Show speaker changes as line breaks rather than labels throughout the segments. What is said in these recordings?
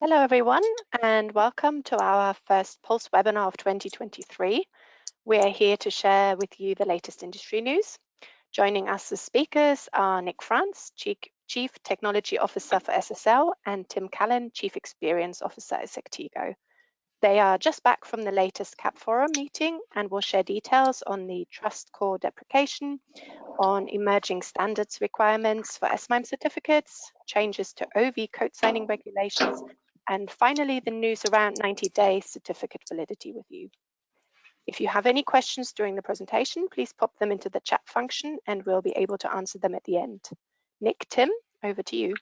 Hello everyone, and welcome to our first Pulse webinar of 2023. We're here to share with you the latest industry news. Joining us as speakers are Nick France, Chief Technology Officer for SSL, and Tim Callan, Chief Experience Officer at Sectigo. They are just back from the latest CAP Forum meeting and will share details on the Trust Core Deprecation, on emerging standards requirements for SMIME certificates, changes to OV code signing regulations, and finally the news around 90-day certificate validity with you. If you have any questions during the presentation, please pop them into the chat function and we'll be able to answer them at the end. Nick, Tim, over to you.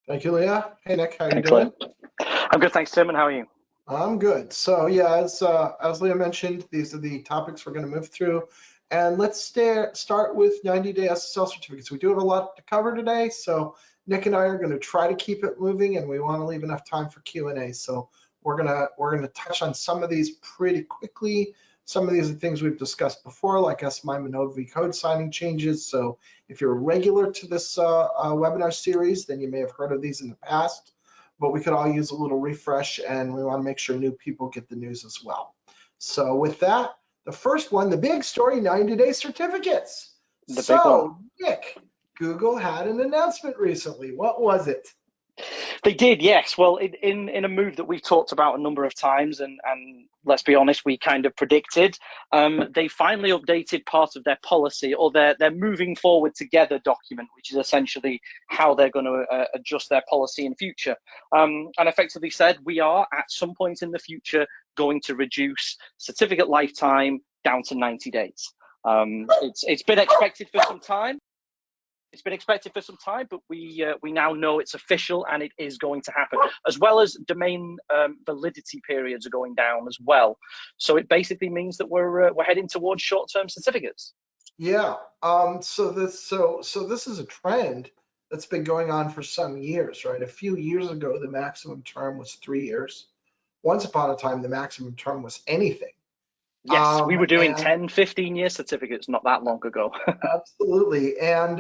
Thank you, Leah. Hey, Nick, how you doing?
I'm good, thanks, Tim, and how are you?
I'm good. So yeah, as Leah mentioned, these are the topics we're going to move through. And let's start with 90-day SSL certificates. We do have a lot to cover today, so Nick and I are going to try to keep it moving, and we want to leave enough time for Q&A. So we're gonna touch on some of these pretty quickly. Some of these are things we've discussed before, like SMIME and OV code signing changes. So if you're a regular to this webinar series, then you may have heard of these in the past. But we could all use a little refresh, and we want to make sure new people get the news as well. So with that, the first one, the big story, 90-day certificates.
Big one.
Nick, Google had an announcement recently. What was it?
They did, yes. Well, in a move that we've talked about a number of times, and let's be honest, we kind of predicted, they finally updated part of their policy, or their moving forward together document, which is essentially how they're going to adjust their policy in future. And effectively said, we are at some point in the future going to reduce certificate lifetime down to 90 days. It's been expected for some time. It's been expected for some time, but we now know it's official and it is going to happen, as well as domain validity periods are going down as well. So it basically means that we're heading towards short-term certificates.
Yeah. So this is a trend that's been going on for some years, right? A few years ago, the maximum term was 3 years. Once upon a time, the maximum term was anything.
Yes, we were doing 10, 15-year certificates not that long ago.
Absolutely. And,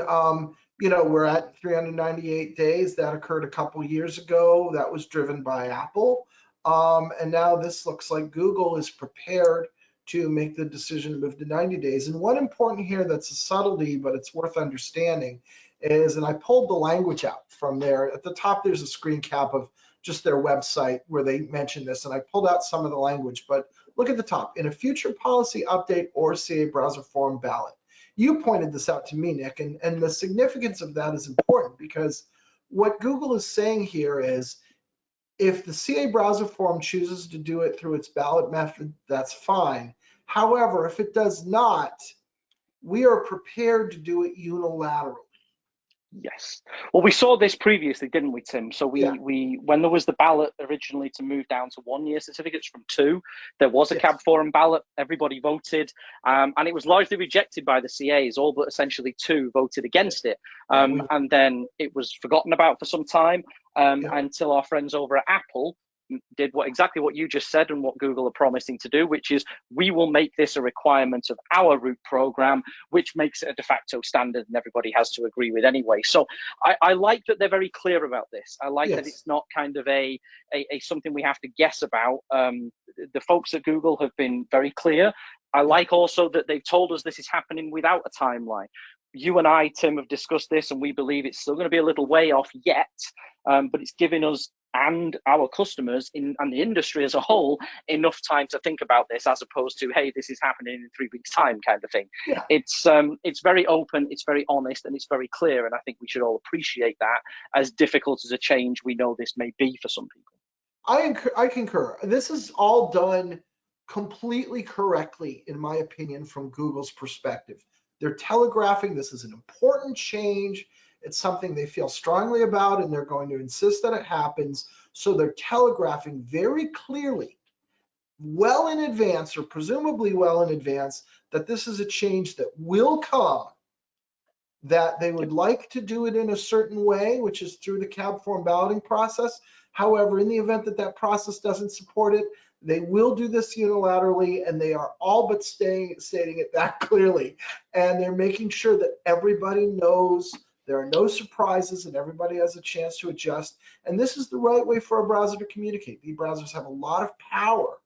you know, we're at 398 days. That occurred a couple years ago. That was driven by Apple. And now this looks like Google is prepared to make the decision to move to 90 days. And one important here that's a subtlety, but it's worth understanding is, and I pulled the language out from there. At the top, there's a screen cap of just their website where they mention this, and I pulled out some of the language, but look at the top. In a future policy update or CA browser forum ballot. You pointed this out to me, Nick, and the significance of that is important because what Google is saying here is if the CA browser forum chooses to do it through its ballot method, that's fine. However, if it does not, we are prepared to do it unilaterally.
Yes. Well, we saw this previously, didn't we, Tim? So we when there was the ballot originally to move down to 1-year certificates from 2, there was a CAB forum ballot. Everybody voted, and it was largely rejected by the CAs. All but essentially 2 voted against it, and then it was forgotten about for some time until our friends over at Apple did exactly what you just said and what Google are promising to do, which is we will make this a requirement of our root program, which makes it a de facto standard and everybody has to agree with anyway. So I like that they're very clear about this. I like that it's not kind of a something we have to guess about. The folks at Google have been very clear. I like also that they've told us this is happening without a timeline. You and I, Tim, have discussed this, and we believe it's still going to be a little way off yet, but it's giving us and our customers and the industry as a whole enough time to think about this, as opposed to, hey, this is happening in 3 weeks' time kind of thing. Yeah. It's very open, it's very honest, and it's very clear, and I think we should all appreciate that, as difficult as a change we know this may be for some people.
I concur. This is all done completely correctly, in my opinion, from Google's perspective. They're telegraphing this is an important change. It's something they feel strongly about, and they're going to insist that it happens. So they're telegraphing very clearly, well in advance, or presumably well in advance, that this is a change that will come, that they would like to do it in a certain way, which is through the CAB forum balloting process. However, in the event that that process doesn't support it, they will do this unilaterally, and they are all but stating it that clearly. And they're making sure that everybody knows There are no surprises, and everybody has a chance to adjust. And this is the right way for a browser to communicate. The browsers have a lot of power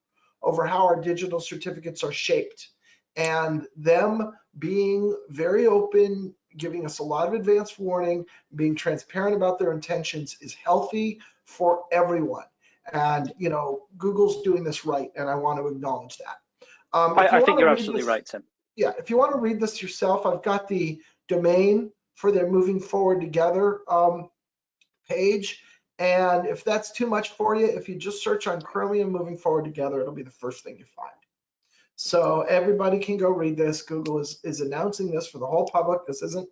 over how our digital certificates are shaped. And them being very open, giving us a lot of advance warning, being transparent about their intentions is healthy for everyone. And, you know, Google's doing this right, and I want to acknowledge that.
I think you're absolutely right, Tim.
Yeah, if you want to read this yourself, I've got the domain for their Moving Forward Together page. And if that's too much for you, if you just search on Chromium Moving Forward Together, it'll be the first thing you find. So everybody can go read this. Google is announcing this for the whole public. This isn't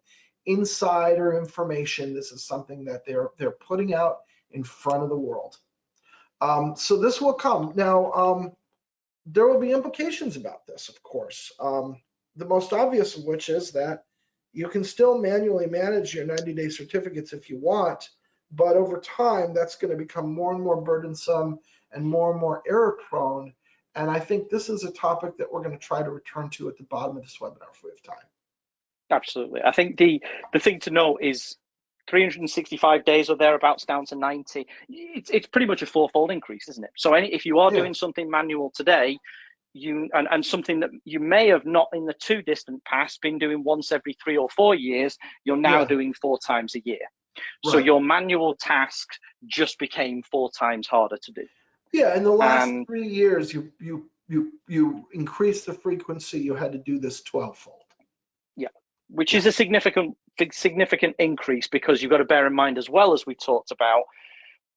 insider information. This is something that they're putting out in front of the world. So this will come. Now, there will be implications about this, of course. The most obvious of which is that you can still manually manage your 90-day certificates if you want, but over time, that's going to become more and more burdensome and more error prone. And I think this is a topic that we're going to try to return to at the bottom of this webinar if we have time.
Absolutely. I think the thing to note is 365 days or thereabouts down to 90. It's pretty much a fourfold increase, isn't it? So if you are doing something manual today, and something that you may have not in the too distant past been doing once every 3 or 4 years, you're now doing 4 times a year. Right. So your manual task just became 4 times harder to do.
Yeah, in the last 3 years, you increased the frequency. You had to do this 12-fold.
Yeah, which is a significant increase, because you've got to bear in mind as well, as we talked about,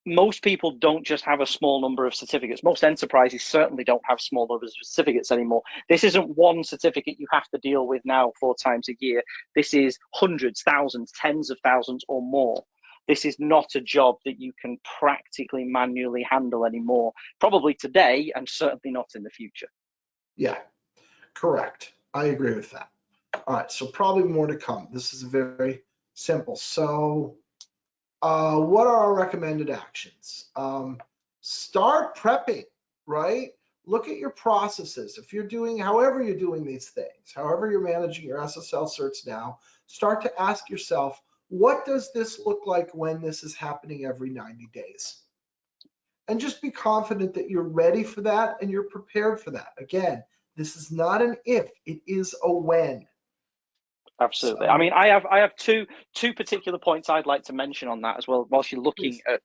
most people don't just have a small number of certificates. Most enterprises certainly don't have small numbers of certificates anymore. This isn't one certificate you have to deal with now 4 times a year. This is hundreds, thousands, tens of thousands or more. This is not a job that you can practically manually handle anymore, probably today, and certainly not in the future.
Yeah, correct. I agree with that. All right, so probably more to come. This is very simple. So what are our recommended actions? Start prepping, right? Look at your processes. If you're doing, however you're doing these things, however you're managing your SSL certs now, start to ask yourself, what does this look like when this is happening every 90 days? And just be confident that you're ready for that and you're prepared for that. Again, this is not an if, it is a when.
Absolutely. So, I mean, I have two particular points I'd like to mention on that as well, whilst you're looking at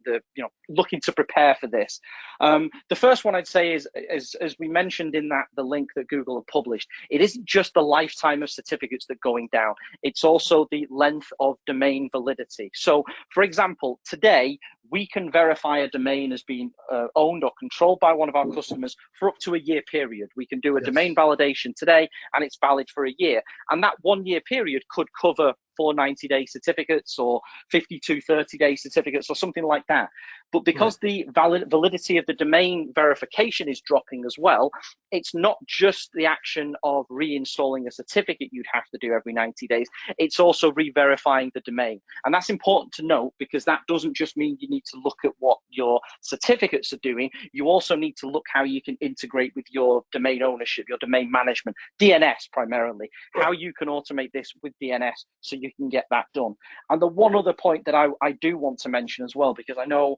looking to prepare for this. The first one I'd say is, as we mentioned in the link that Google have published, it isn't just the lifetime of certificates that are going down. It's also the length of domain validity. So, for example, today we can verify a domain as being owned or controlled by one of our customers for up to a year period. We can do a domain validation today, and it's valid for a year. And that 1 year period could cover 4 90-day certificates or 52 30-day certificates or something like that. But because the validity of the domain verification is dropping as well, it's not just the action of reinstalling a certificate you'd have to do every 90 days. It's also re-verifying the domain. And that's important to note, because that doesn't just mean you need to look at what your certificates are doing. You also need to look how you can integrate with your domain ownership, your domain management, DNS primarily, how you can automate this with DNS so you can get that done. And the one other point that I do want to mention as well, because I know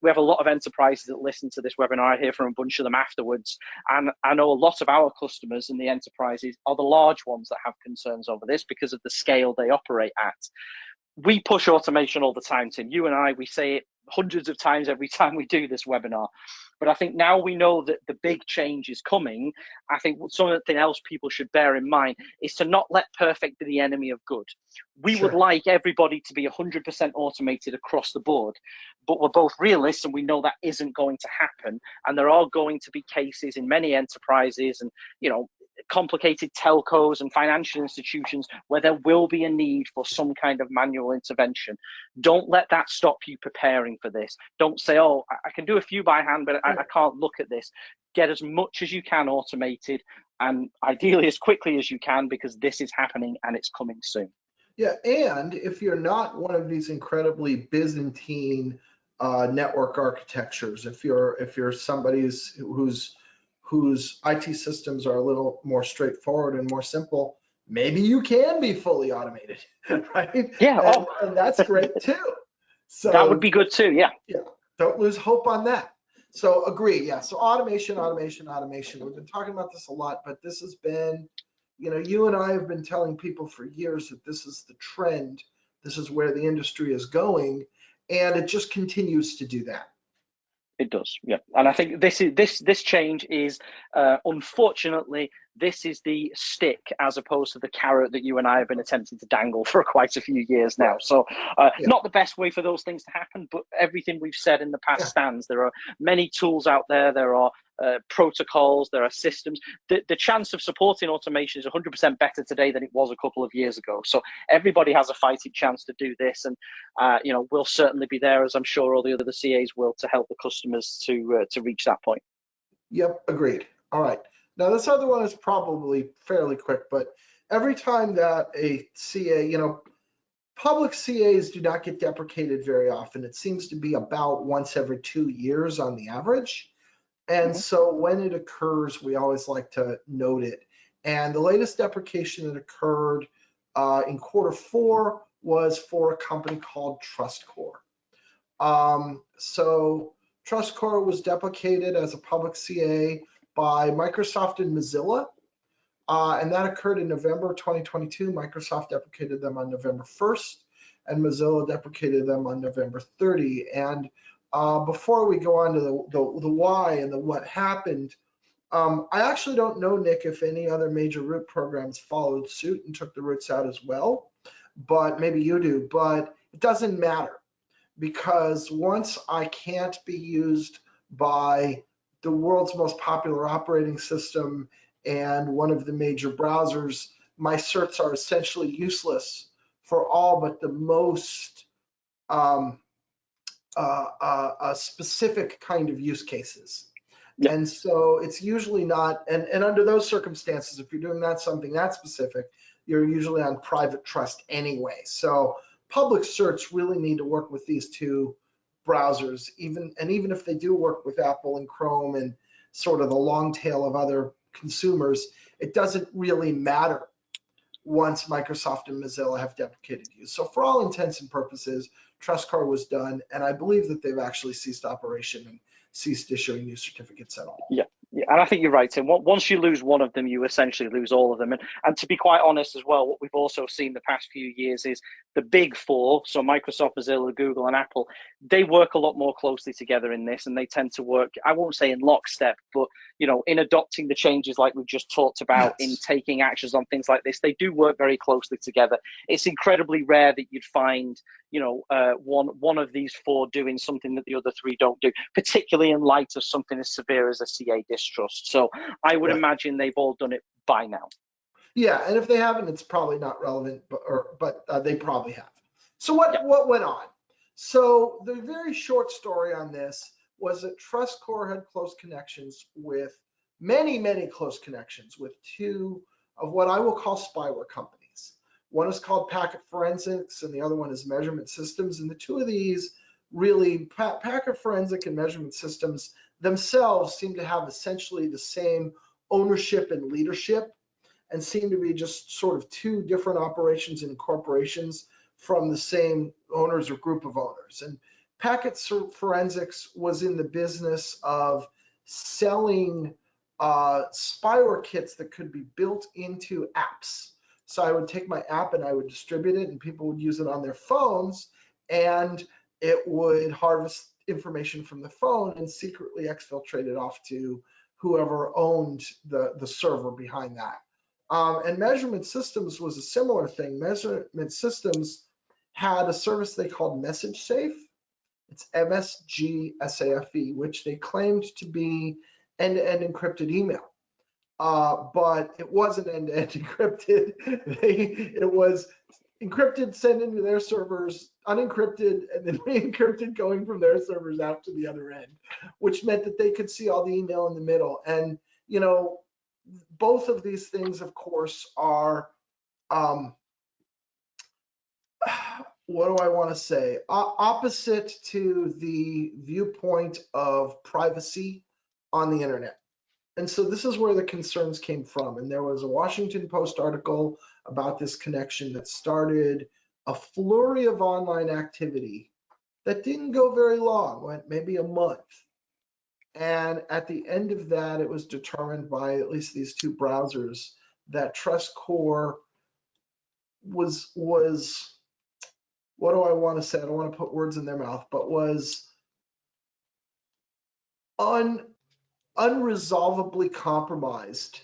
we have a lot of enterprises that listen to this webinar. I hear from a bunch of them afterwards, and I know a lot of our customers in the enterprises are the large ones that have concerns over this because of the scale they operate at. We push automation all the time, Tim. You and I, we say it hundreds of times every time we do this webinar. But I think now we know that the big change is coming. I think something else people should bear in mind is to not let perfect be the enemy of good. We would like everybody to be 100% automated across the board, but we're both realists and we know that isn't going to happen. And there are going to be cases in many enterprises and, complicated telcos and financial institutions where there will be a need for some kind of manual intervention. Don't let that stop you preparing for this. Don't say, oh, I can do a few by hand, but I can't look at this. Get as much as you can automated, and ideally as quickly as you can, because this is happening and it's coming soon.
Yeah, and if you're not one of these incredibly Byzantine network architectures, if you're somebody whose IT systems are a little more straightforward and more simple, maybe you can be fully automated, right?
Yeah.
And that's great too. So
that would be good too. Yeah.
Don't lose hope on that. So agree. Yeah. So automation. We've been talking about this a lot, but this has been, you and I have been telling people for years that this is the trend. This is where the industry is going, and it just continues to do that.
It does, yeah. And I think this change is, unfortunately, this is the stick as opposed to the carrot that you and I have been attempting to dangle for quite a few years now. So not the best way for those things to happen, but everything we've said in the past stands. There are many tools out there. There are protocols, there are systems. The chance of supporting automation is 100% better today than it was a couple of years ago. So everybody has a fighting chance to do this. And, we'll certainly be there, as I'm sure all the other CAs will, to help the customers to reach that point.
Yep, agreed. All right. Now, this other one is probably fairly quick, but every time that a CA, public CAs do not get deprecated very often. It seems to be about once every 2 years on the average. And so when it occurs, we always like to note it. And the latest deprecation that occurred in Q4 was for a company called TrustCore. So TrustCore was deprecated as a public CA by Microsoft and Mozilla. And that occurred in November 2022. Microsoft deprecated them on November 1st, and Mozilla deprecated them on November 30. And before we go on to the why and the what happened, I actually don't know, Nick, if any other major root programs followed suit and took the roots out as well, but maybe you do. But it doesn't matter, because once I can't be used by the world's most popular operating system and one of the major browsers, my certs are essentially useless for all but the most specific kind of use cases. Yep. And so it's usually not, and under those circumstances, if you're doing something that specific, you're usually on private trust anyway. So public certs really need to work with these two browsers, even if they do work with Apple and Chrome and sort of the long tail of other consumers, it doesn't really matter once Microsoft and Mozilla have deprecated you. So for all intents and purposes, TrustCore was done, and I believe that they've actually ceased operation and ceased issuing new certificates at all.
Yeah. Yeah, and I think you're right, Tim. Once you lose one of them, you essentially lose all of them. And to be quite honest as well, what we've also seen the past few years is the big four, so Microsoft, Mozilla, Google, and Apple, they work a lot more closely together in this, and they tend to work, I won't say in lockstep, but in adopting the changes like we've just talked about, in taking actions on things like this, they do work very closely together. It's incredibly rare that you'd find one of these four doing something that the other three don't do, particularly in light of something as severe as a CA distrust. So I would imagine they've all done it by now.
Yeah, and if they haven't, it's probably not relevant, but they probably have. So what went on? So the very short story on this was that TrustCore had close connections with many close connections with two of what I will call spyware companies. One is called Packet Forensics, and the other one is Measurement Systems. And the two of these really, Packet Forensic and Measurement Systems themselves seem to have essentially the same ownership and leadership, and seem to be just sort of two different operations and corporations from the same owners or group of owners. And Packet Forensics was in the business of selling spyware kits that could be built into apps. So I would take my app and I would distribute it, and people would use it on their phones, and it would harvest information from the phone and secretly exfiltrate it off to whoever owned the server behind that. And Measurement Systems was a similar thing. Measurement Systems had a service they called MessageSafe. It's MSGSAFE, which they claimed to be end-to-end encrypted email. But it wasn't end-to-end encrypted. It was encrypted, sent into their servers, unencrypted, and then re-encrypted going from their servers out to the other end, which meant that they could see all the email in the middle. And, both of these things, of course, are, what do I want to say? Opposite to the viewpoint of privacy on the internet. And so this is where the concerns came from. And there was a Washington Post article about this connection that started a flurry of online activity that didn't go very long, went maybe a month. And at the end of that, it was determined by at least these two browsers that TrustCore was what do I want to say? I don't want to put words in their mouth, but was unresolvably compromised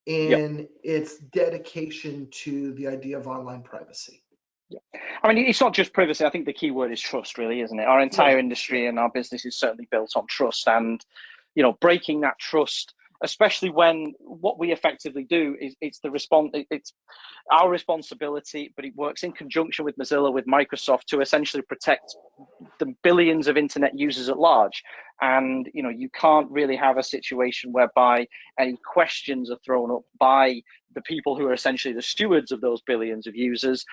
in its dedication to the idea of online privacy.
I mean, it's not just privacy. I think the key word is trust, really, isn't it? Our entire industry and our business is certainly built on trust, and breaking that trust, especially when what we effectively do is it's our responsibility, but it works in conjunction with Mozilla, with Microsoft, to essentially protect the billions of internet users at large. And you can't really have a situation whereby any questions are thrown up by the people who are essentially the stewards of those billions of users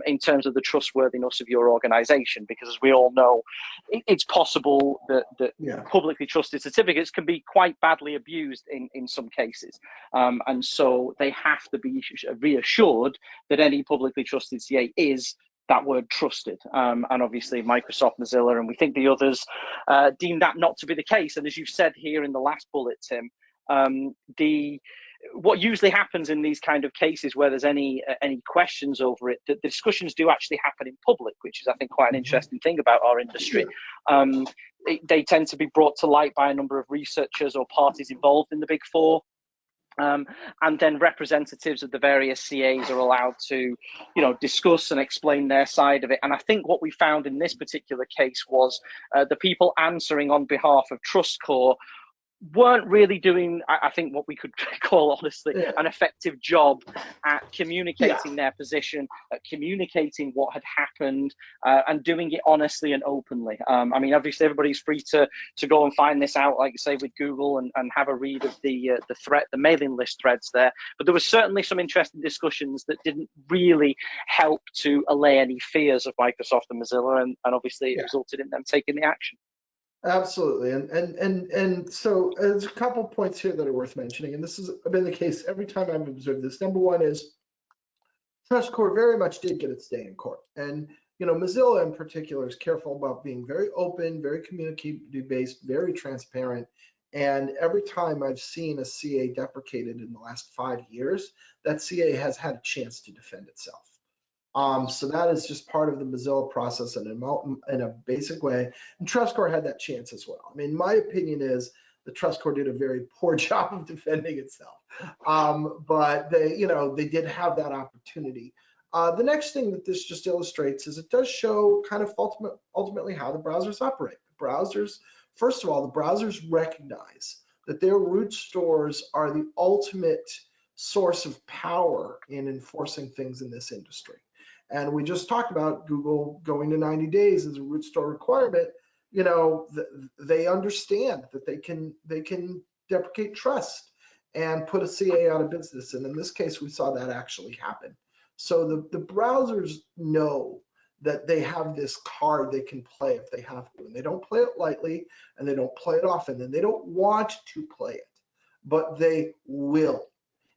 in terms of the trustworthiness of your organization, because as we all know, it's possible that publicly trusted certificates can be quite badly abused in some cases, and so they have to be reassured that any publicly trusted CA is that word trusted, and obviously Microsoft, Mozilla, and we think the others deem that not to be the case. And as you said here in the last bullet, Tim, what usually happens in these kind of cases where there's any questions over it, the discussions do actually happen in public, which is, I think, quite an interesting thing about our industry. They tend to be brought to light by a number of researchers or parties involved in the Big Four. And then representatives of the various CAs are allowed to, discuss and explain their side of it. And I think what we found in this particular case was the people answering on behalf of TrustCore weren't really doing, I think, what we could call, honestly, an effective job at communicating their position, at communicating what had happened, and doing it honestly and openly. I mean, obviously, everybody's free to go and find this out, like you say, with Google and have a read of the mailing list threads there. But there was certainly some interesting discussions that didn't really help to allay any fears of Microsoft and Mozilla, and obviously it resulted in them taking the action.
Absolutely, and so there's a couple points here that are worth mentioning, and this has been the case every time I've observed this. Number one is TrustCore very much did get its day in court, and Mozilla in particular is careful about being very open, very communicative based, very transparent. And every time I've seen a CA deprecated in the last 5 years, that CA has had a chance to defend itself. So that is just part of the Mozilla process in a basic way. And TrustCore had that chance as well. I mean, my opinion is the TrustCore did a very poor job of defending itself, but they did have that opportunity. The next thing that this just illustrates is it does show kind of ultimately how the browsers operate. The browsers, first of all, the browsers recognize that their root stores are the ultimate source of power in enforcing things in this industry. And we just talked about Google going to 90 days as a root store requirement. They understand that they can deprecate trust and put a CA out of business. And in this case, we saw that actually happen. So the browsers know that they have this card they can play if they have to. And they don't play it lightly, and they don't play it often, and they don't want to play it, but they will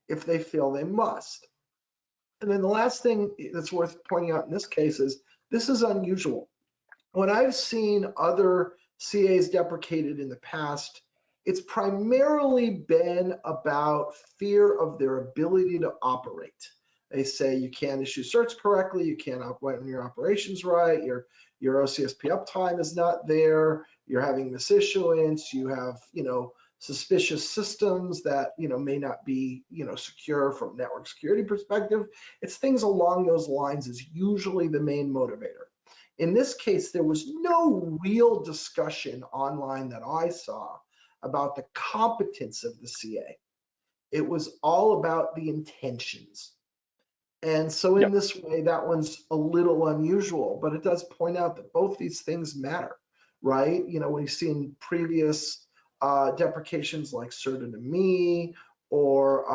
if they feel they must. And then the last thing that's worth pointing out in this case is this is unusual. When I've seen other CAs deprecated in the past, it's primarily been about fear of their ability to operate. They say you can't issue certs correctly, you can't run your operations right, your OCSP uptime is not there, you're having misissuance, you have suspicious systems that may not be secure from network security perspective. It's things along those lines is usually the main motivator. In this case, there was no real discussion online that I saw about the competence of the CA. It was all about the intentions. And so in this way, that one's a little unusual, but it does point out that both these things matter, right? We've seen previous deprecations like Certain to Me or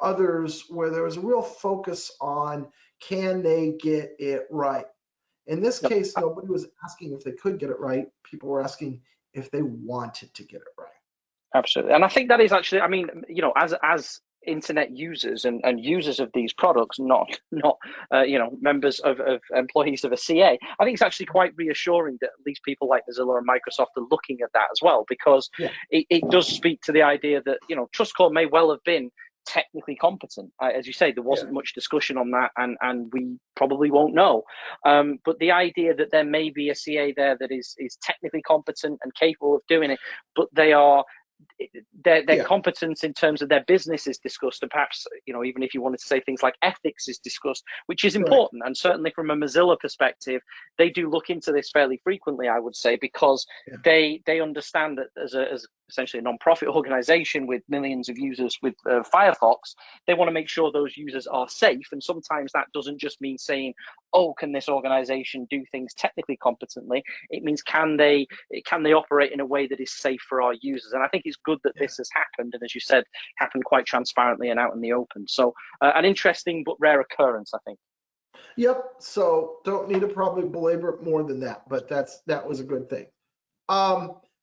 others where there was a real focus on can they get it right. In this case, nobody was asking if they could get it right. People were asking if they wanted to get it right.
Absolutely. And I think that is actually, I mean, you know, as internet users and users of these products, not you know, members of employees of a CA, I think it's actually quite reassuring that at least people like Mozilla and Microsoft are looking at that as well, because it does speak to the idea that, you know, TrustCore may well have been technically competent. As you say, there wasn't much discussion on that, and we probably won't know. But the idea that there may be a CA there that is technically competent and capable of doing it, but their competence in terms of their business is discussed, and perhaps, you know, even if you wanted to say things like ethics is discussed, which is important. And certainly from a Mozilla perspective, they do look into this fairly frequently, I would say, because they understand that as essentially a non-profit organization with millions of users with Firefox, they want to make sure those users are safe. And sometimes that doesn't just mean saying, oh, can this organization do things technically competently? It means can they operate in a way that is safe for our users? And I think it's good that this has happened, and as you said, happened quite transparently and out in the open. So an interesting but rare occurrence, I think.
Yep. So don't need to probably belabor it more than that, but that was a good thing.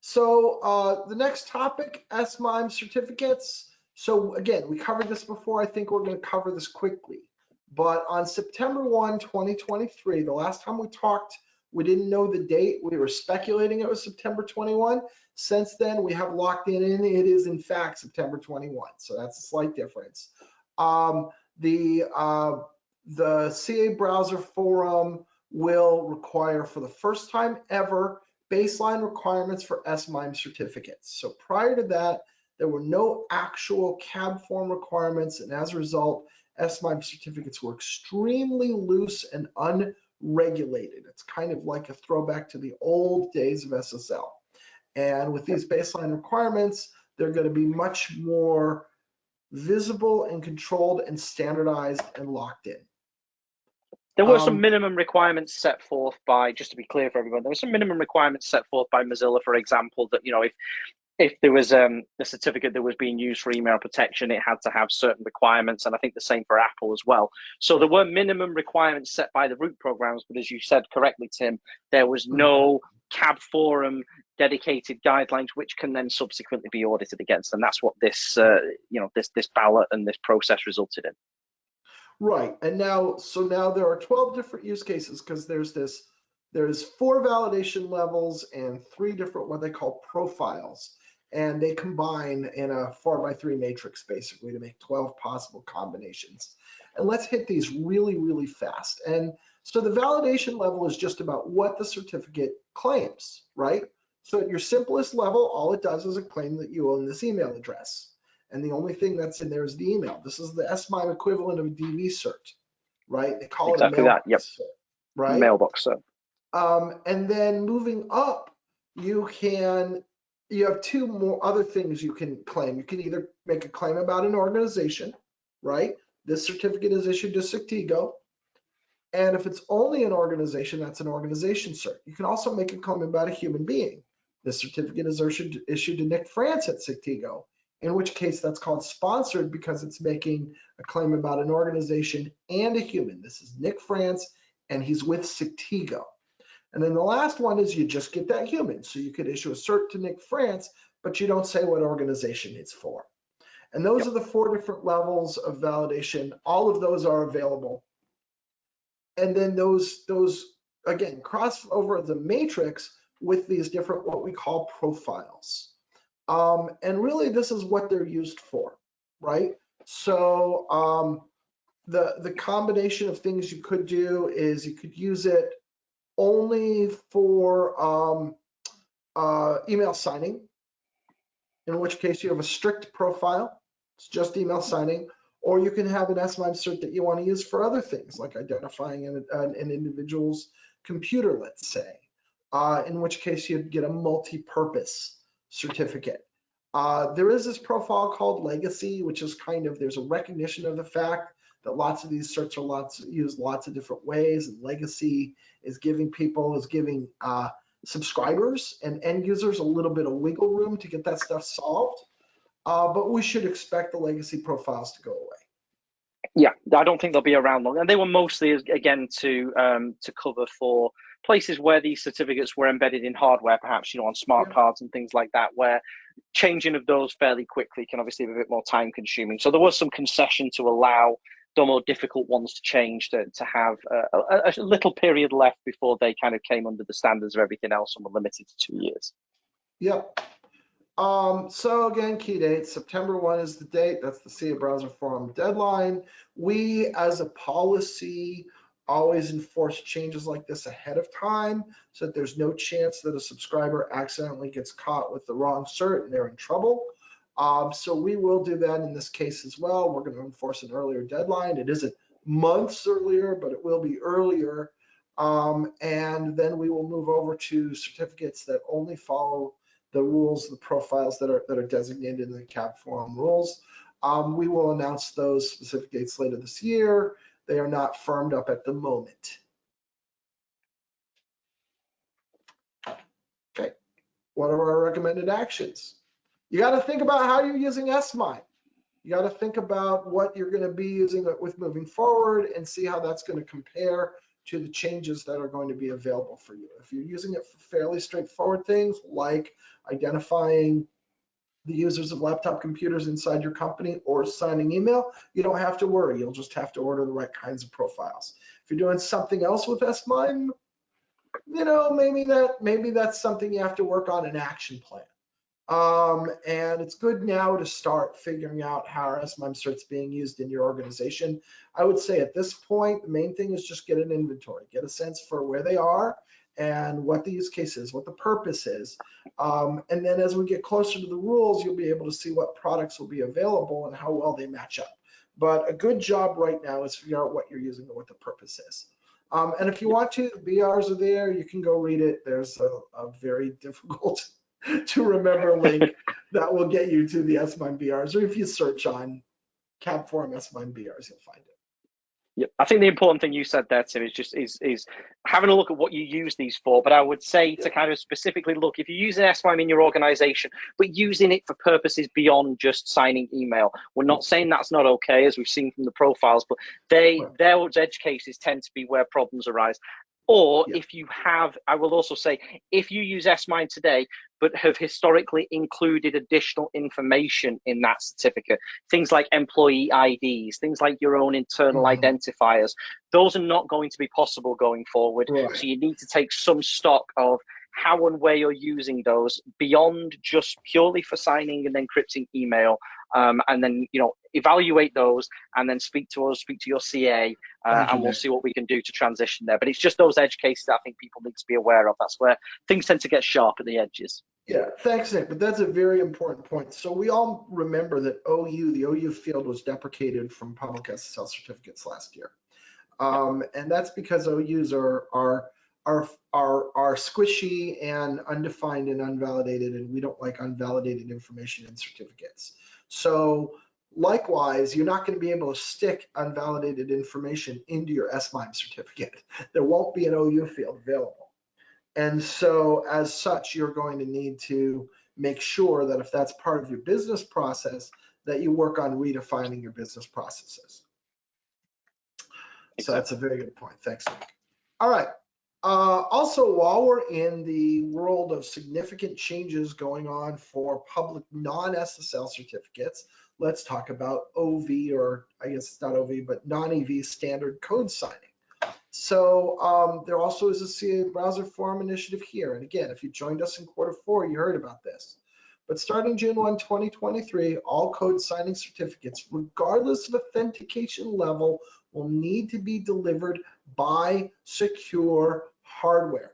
So the next topic, SMIME certificates. So again, we covered this before. I think we're going to cover this quickly. But on September 1, 2023, the last time we talked, we didn't know the date. We were speculating it was September 21. Since then, we have locked in. It is, in fact, September 21. So that's a slight difference. The CA Browser Forum will require, for the first time ever, baseline requirements for SMIME certificates. So prior to that, there were no actual CAB form requirements, and as a result, SMIME certificates were extremely loose and unregulated. It's kind of like a throwback to the old days of SSL. And with these baseline requirements, they're going to be much more visible and controlled and standardized and locked in.
There were some minimum requirements set forth by, just to be clear for everyone, there were some minimum requirements set forth by Mozilla, for example, that, you know, if there was a certificate that was being used for email protection, it had to have certain requirements, and I think the same for Apple as well. So there were minimum requirements set by the root programs, but as you said correctly, Tim, there was no CAB forum dedicated guidelines which can then subsequently be audited against, and that's what this this ballot and this process resulted in.
Right, and now there are 12 different use cases, because there's 4 validation levels and 3 different what they call profiles, and they combine in a 4x3 matrix basically to make 12 possible combinations. And let's hit these really, really fast. And so the validation level is just about what the certificate claims, right? So at your simplest level, all it does is a claim that you own this email address. And the only thing that's in there is the email. This is the SMIME equivalent of a DV cert, right? They call it a mailbox cert, right?
Mailbox cert.
And then moving up, you have 2 more other things you can claim. You can either make a claim about an organization, right? This certificate is issued to Sectigo. And if it's only an organization, that's an organization cert. You can also make a claim about a human being. This certificate is issued to Nick France at Sectigo, in which case that's called sponsored because it's making a claim about an organization and a human. This is Nick France, and he's with Sectigo. And then the last one is you just get that human. So you could issue a cert to Nick France, but you don't say what organization it's for. And those are the 4 different levels of validation. All of those are available. And then those again, cross over the matrix with these different what we call profiles. And really this is what they're used for, right? So the combination of things you could do is you could use it only for email signing, in which case you have a strict profile. It's just email signing. Or you can have an SMIME cert that you want to use for other things, like identifying an individual's computer, let's say, in which case you'd get a multi-purpose certificate. There is this profile called Legacy, which is there's a recognition of the fact that lots of these certs are used lots of different ways, and Legacy is giving subscribers and end users a little bit of wiggle room to get that stuff solved. But we should expect the legacy profiles to go away.
Yeah, I don't think they'll be around long, and they were mostly again to cover for places where these certificates were embedded in hardware, perhaps, on smart cards and things like that, where changing of those fairly quickly can obviously be a bit more time consuming. So there was some concession to allow the more difficult ones to change, to have a little period left before they kind of came under the standards of everything else and were limited to 2 years.
Yep. So again, key date, September 1 is the date. That's the CA Browser Forum deadline. We, as a policy, always enforce changes like this ahead of time so that there's no chance that a subscriber accidentally gets caught with the wrong cert and they're in trouble. So we will do that in this case as well. We're going to enforce an earlier deadline. It isn't months earlier, but it will be earlier. And then we will move over to certificates that only follow the rules, the profiles that are designated in the CAB forum rules. We will announce those specific dates later this year. They are not firmed up at the moment. Okay, what are our recommended actions? You got to think about how you're using SMIME. You got to think about what you're going to be using it with moving forward and see how that's going to compare to the changes that are going to be available for you. If you're using it for fairly straightforward things like identifying the users of laptop computers inside your company or signing email, you don't have to worry. You'll just have to order the right kinds of profiles. If you're doing something else with SMIME, maybe that's something you have to work on an action plan. And it's good now to start figuring out how our SMIME cert's being used in your organization. I would say at this point, the main thing is just get an inventory, get a sense for where they are and what the use case is, what the purpose is. And then as we get closer to the rules, you'll be able to see what products will be available and how well they match up. But a good job right now is figure out what you're using and what the purpose is. And if you want to, the BRs are there. You can go read it. There's a very difficult to remember link that will get you to the SMIME BRs, or if you search on CAB forum SMIME BRs, you'll find it.
Yep. I think the important thing you said there, Tim, is having a look at what you use these for. But I would say to kind of specifically look, if you're using SMIME in your organization, but using it for purposes beyond just signing email. We're not saying that's not okay, as we've seen from the profiles, but those edge cases tend to be where problems arise. Or if you have, I will also say, if you use SMIME today, but have historically included additional information in that certificate, things like employee IDs, things like your own internal identifiers, those are not going to be possible going forward. Right. So you need to take some stock of how and where you're using those beyond just purely for signing and encrypting email, and then evaluate those and then speak to us, speak to your CA, and we'll see what we can do to transition there. But it's just those edge cases that I think people need to be aware of. That's where things tend to get sharp at the edges. Yeah,
thanks, Nick. But that's a very important point. So we all remember that the OU field was deprecated from public SSL certificates last year, and that's because OUs are squishy and undefined and unvalidated, and we don't like unvalidated information in certificates. So likewise, you're not going to be able to stick unvalidated information into your SMIME certificate. There won't be an OU field available. And so as such, you're going to need to make sure that if that's part of your business process, that you work on redefining your business processes. Exactly. So that's a very good point. Thanks, Nick. All right. Also, while we're in the world of significant changes going on for public non-SSL certificates, let's talk about OV, or I guess it's not OV, but non-EV standard code signing. So there also is a CA Browser Forum initiative here. And again, if you joined us in Q4, you heard about this. But starting June 1, 2023, all code signing certificates, regardless of authentication level, will need to be delivered by secure hardware.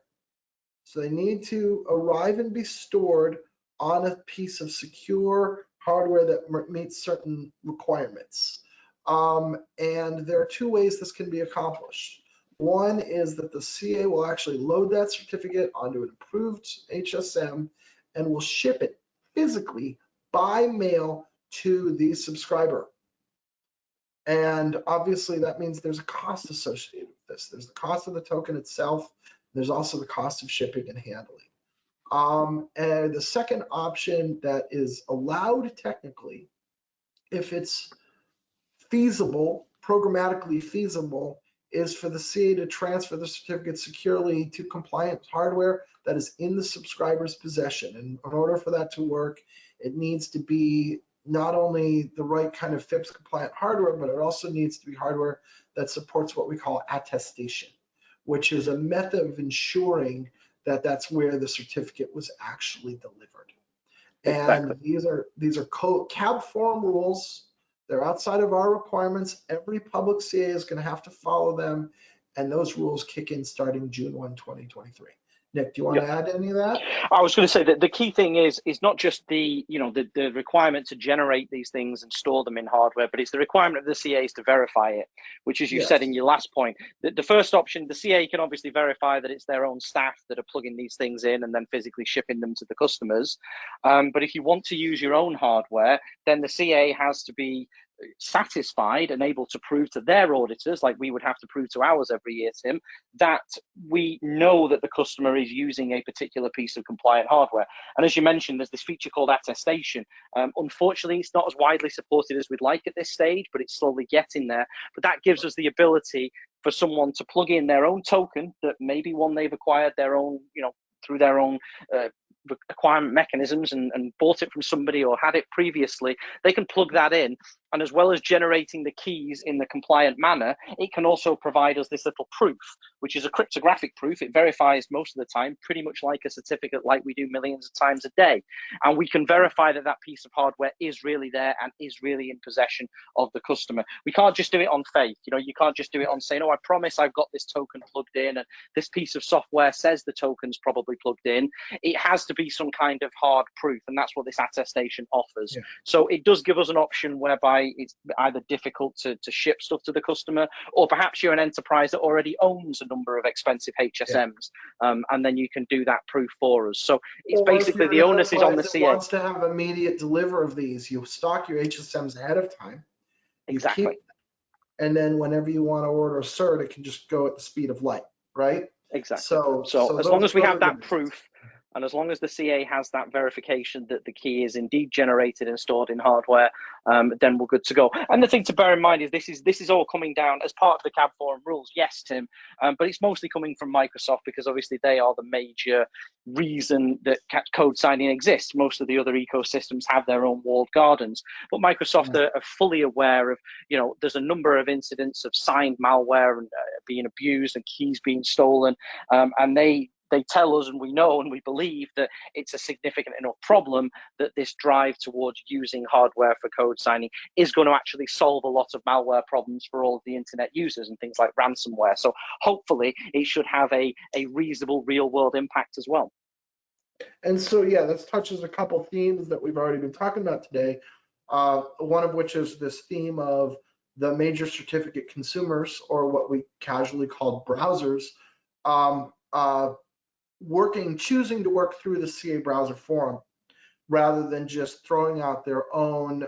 So they need to arrive and be stored on a piece of secure hardware that meets certain requirements. And there are two ways this can be accomplished. One is that the CA will actually load that certificate onto an approved HSM and will ship it physically by mail to the subscriber. And obviously that means there's a cost associated with this. There's the cost of the token itself. There's also the cost of shipping and handling. And the second option that is allowed technically, if it's feasible, programmatically feasible, is for the CA to transfer the certificate securely to compliant hardware that is in the subscriber's possession. And in order for that to work, it needs to be not only the right kind of FIPS compliant hardware, but it also needs to be hardware that supports what we call attestation, which is a method of ensuring that that's where the certificate was actually delivered.
Exactly.
And these are CAB forum rules. They're outside of our requirements. Every public CA is going to have to follow them, and those rules kick in starting June 1, 2023. Nick, do you want to add any of that?
I was going to say that the key thing is not just the requirement to generate these things and store them in hardware, but it's the requirement of the CAs to verify it, which, as you said in your last point, the first option, the CA can obviously verify that it's their own staff that are plugging these things in and then physically shipping them to the customers. But if you want to use your own hardware, then the CA has to be satisfied and able to prove to their auditors, like we would have to prove to ours every year, Tim, that we know that the customer is using a particular piece of compliant hardware. And as you mentioned, there's this feature called attestation. Unfortunately, it's not as widely supported as we'd like at this stage, but it's slowly getting there. But that gives us the ability for someone to plug in their own token, that maybe one they've acquired their own, through their own acquirement mechanisms and bought it from somebody or had it previously. They can plug that in, and as well as generating the keys in the compliant manner, it can also provide us this little proof, which is a cryptographic proof. It verifies most of the time, pretty much like a certificate, like we do millions of times a day. And we can verify that that piece of hardware is really there and is really in possession of the customer. We can't just do it on faith. You can't just do it on saying, oh, I promise I've got this token plugged in and this piece of software says the token's probably plugged in. It has to be some kind of hard proof, and that's what this attestation offers. Yeah. So it does give us an option whereby it's either difficult to ship stuff to the customer, or perhaps you're an enterprise that already owns a number of expensive HSMs, and then you can do that proof for us. So it's basically the onus is on the CA.
Wants to have immediate deliver of these, you stock your HSMs ahead of time.
Exactly.
And then whenever you want to order a cert, it can just go at the speed of light, right?
Exactly. So as long as we have that proof, and as long as the CA has that verification that the key is indeed generated and stored in hardware, then we're good to go. And the thing to bear in mind is this is all coming down as part of the CAB forum rules, yes, Tim, but it's mostly coming from Microsoft, because obviously they are the major reason that code signing exists. Most of the other ecosystems have their own walled gardens, but Microsoft are fully aware of, there's a number of incidents of signed malware and being abused and keys being stolen, and they tell us, and we know and we believe that it's a significant enough problem that this drive towards using hardware for code signing is going to actually solve a lot of malware problems for all of the internet users and things like ransomware. So hopefully it should have a reasonable real world impact as well.
And so, this touches a couple themes that we've already been talking about today. One of which is this theme of the major certificate consumers, or what we casually call browsers, choosing to work through the CA browser forum rather than just throwing out their own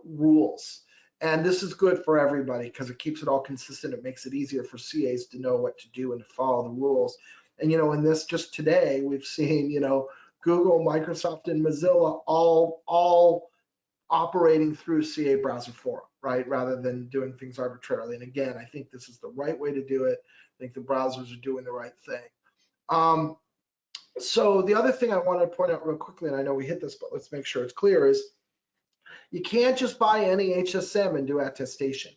rules. And this is good for everybody because it keeps it all consistent. It makes it easier for CAs to know what to do and to follow the rules. And in this, just today, we've seen Google, Microsoft, and Mozilla all operating through CA browser forum, right, rather than doing things arbitrarily. And again, I think this is the right way to do it. I think the browsers are doing the right thing. So the other thing I want to point out real quickly, and I know we hit this, but let's make sure it's clear, is you can't just buy any HSM and do attestation.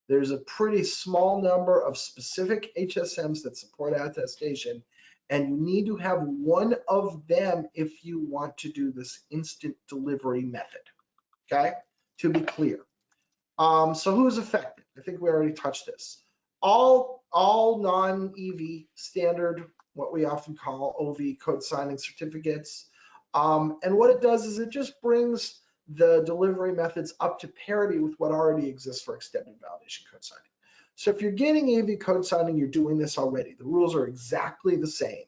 There's a pretty small number of specific HSMs that support attestation, and you need to have one of them if you want to do this instant delivery method, okay, to be clear. So who's affected? I think we already touched this. All non-EV standard, what we often call OV code signing certificates. And what it does is it just brings the delivery methods up to parity with what already exists for extended validation code signing. So if you're getting AV code signing, you're doing this already. The rules are exactly the same.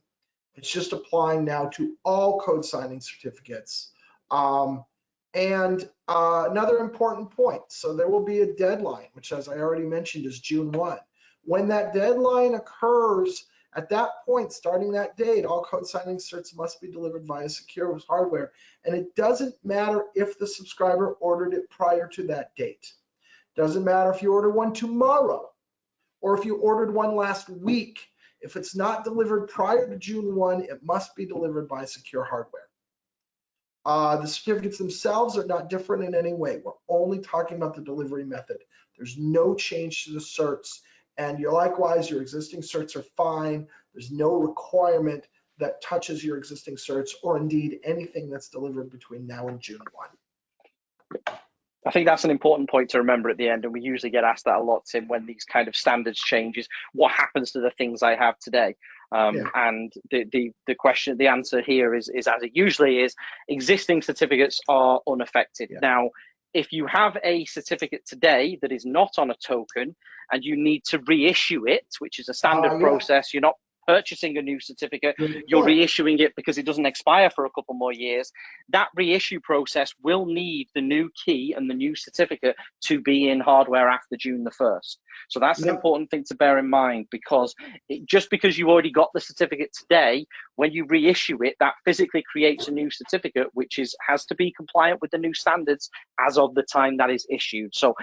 It's just applying now to all code signing certificates. Another important point, so there will be a deadline, which, as I already mentioned, is June 1. When that deadline occurs, at that point, starting that date, all code signing certs must be delivered via secure hardware. And it doesn't matter if the subscriber ordered it prior to that date. Doesn't matter if you order one tomorrow or if you ordered one last week, if it's not delivered prior to June 1, it must be delivered by Secure Hardware. The certificates themselves are not different in any way. We're only talking about the delivery method. There's no change to the certs, and likewise, your existing certs are fine. There's no requirement that touches your existing certs, or indeed anything that's delivered between now and June 1.
I think that's an important point to remember at the end, and we usually get asked that a lot, Tim, when these kind of standards changes. What happens to the things I have today? And the question, the answer here is as it usually is: existing certificates are unaffected.
Yeah.
Now, if you have a certificate today that is not on a token and you need to reissue it, which is a standard process, you're not purchasing a new certificate, you're reissuing it because it doesn't expire for a couple more years. That reissue process will need the new key and the new certificate to be in hardware after June the 1st. So that's an important thing to bear in mind, because just because you already got the certificate today, when you reissue it, that physically creates a new certificate, which has to be compliant with the new standards as of the time that is issued. So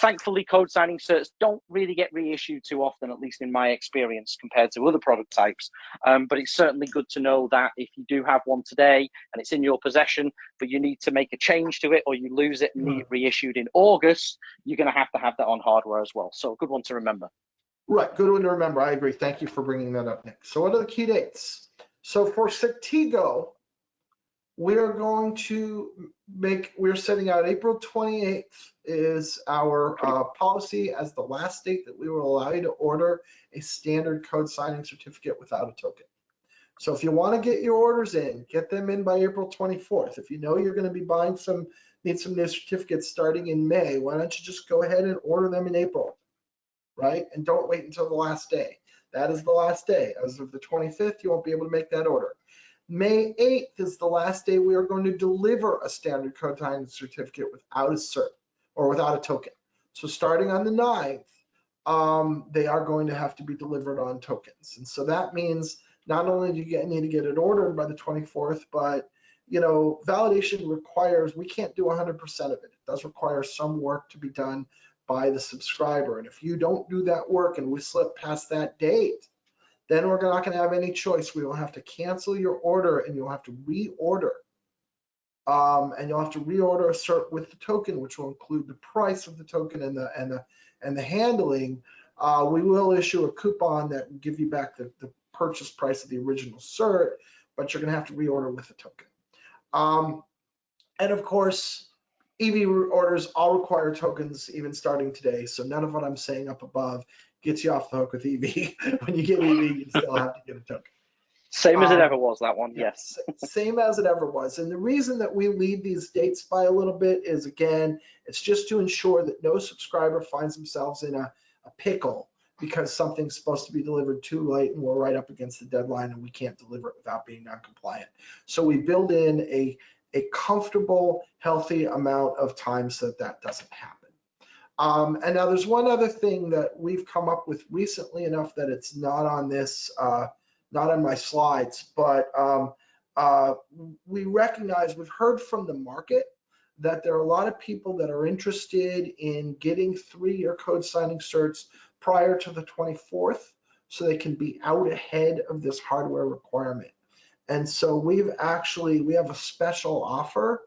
thankfully, code signing certs don't really get reissued too often, at least in my experience, compared to other product types. But it's certainly good to know that if you do have one today and it's in your possession, but you need to make a change to it, or you lose it and need it reissued in August, you're going to have that on hardware as well. So a good one to remember.
Right, good one to remember. I agree. Thank you for bringing that up, Nick. So what are the key dates? So for Sectigo, we're setting out April 28th is our policy as the last date that we will allow you to order a standard code signing certificate without a token. So if you want to get your orders in, get them in by April 24th. If you know you're going to be need some new certificates starting in May, why don't you just go ahead and order them in April, right? And don't wait until the last day. That is the last day. As of the 25th, you won't be able to make that order. May 8th is the last day we are going to deliver a standard code signing certificate without a cert or without a token. So starting on the 9th, they are going to have to be delivered on tokens. And so that means not only do you need to get it ordered by the 24th, but validation requires, we can't do 100% of it. It does require some work to be done by the subscriber. And if you don't do that work and we slip past that date, then we're not going to have any choice. We will have to cancel your order and you'll have to reorder. And you'll have to reorder a cert with the token, which will include the price of the token and the handling. We will issue a coupon that will give you back the purchase price of the original cert, but you're going to have to reorder with the token. And of course, EV orders all require tokens, even starting today. So none of what I'm saying up above gets you off the hook with EV. When you get EV, you still have to get a token.
Same as it ever was, that one, yes.
Same as it ever was. And the reason that we lead these dates by a little bit is, again, it's just to ensure that no subscriber finds themselves in a pickle because something's supposed to be delivered too late and we're right up against the deadline and we can't deliver it without being non-compliant. So we build in a comfortable, healthy amount of time so that doesn't happen. And now there's one other thing that we've come up with recently enough that it's not on this, not on my slides, but we recognize, we've heard from the market that there are a lot of people that are interested in getting 3-year code signing certs prior to the 24th so they can be out ahead of this hardware requirement. And so we have a special offer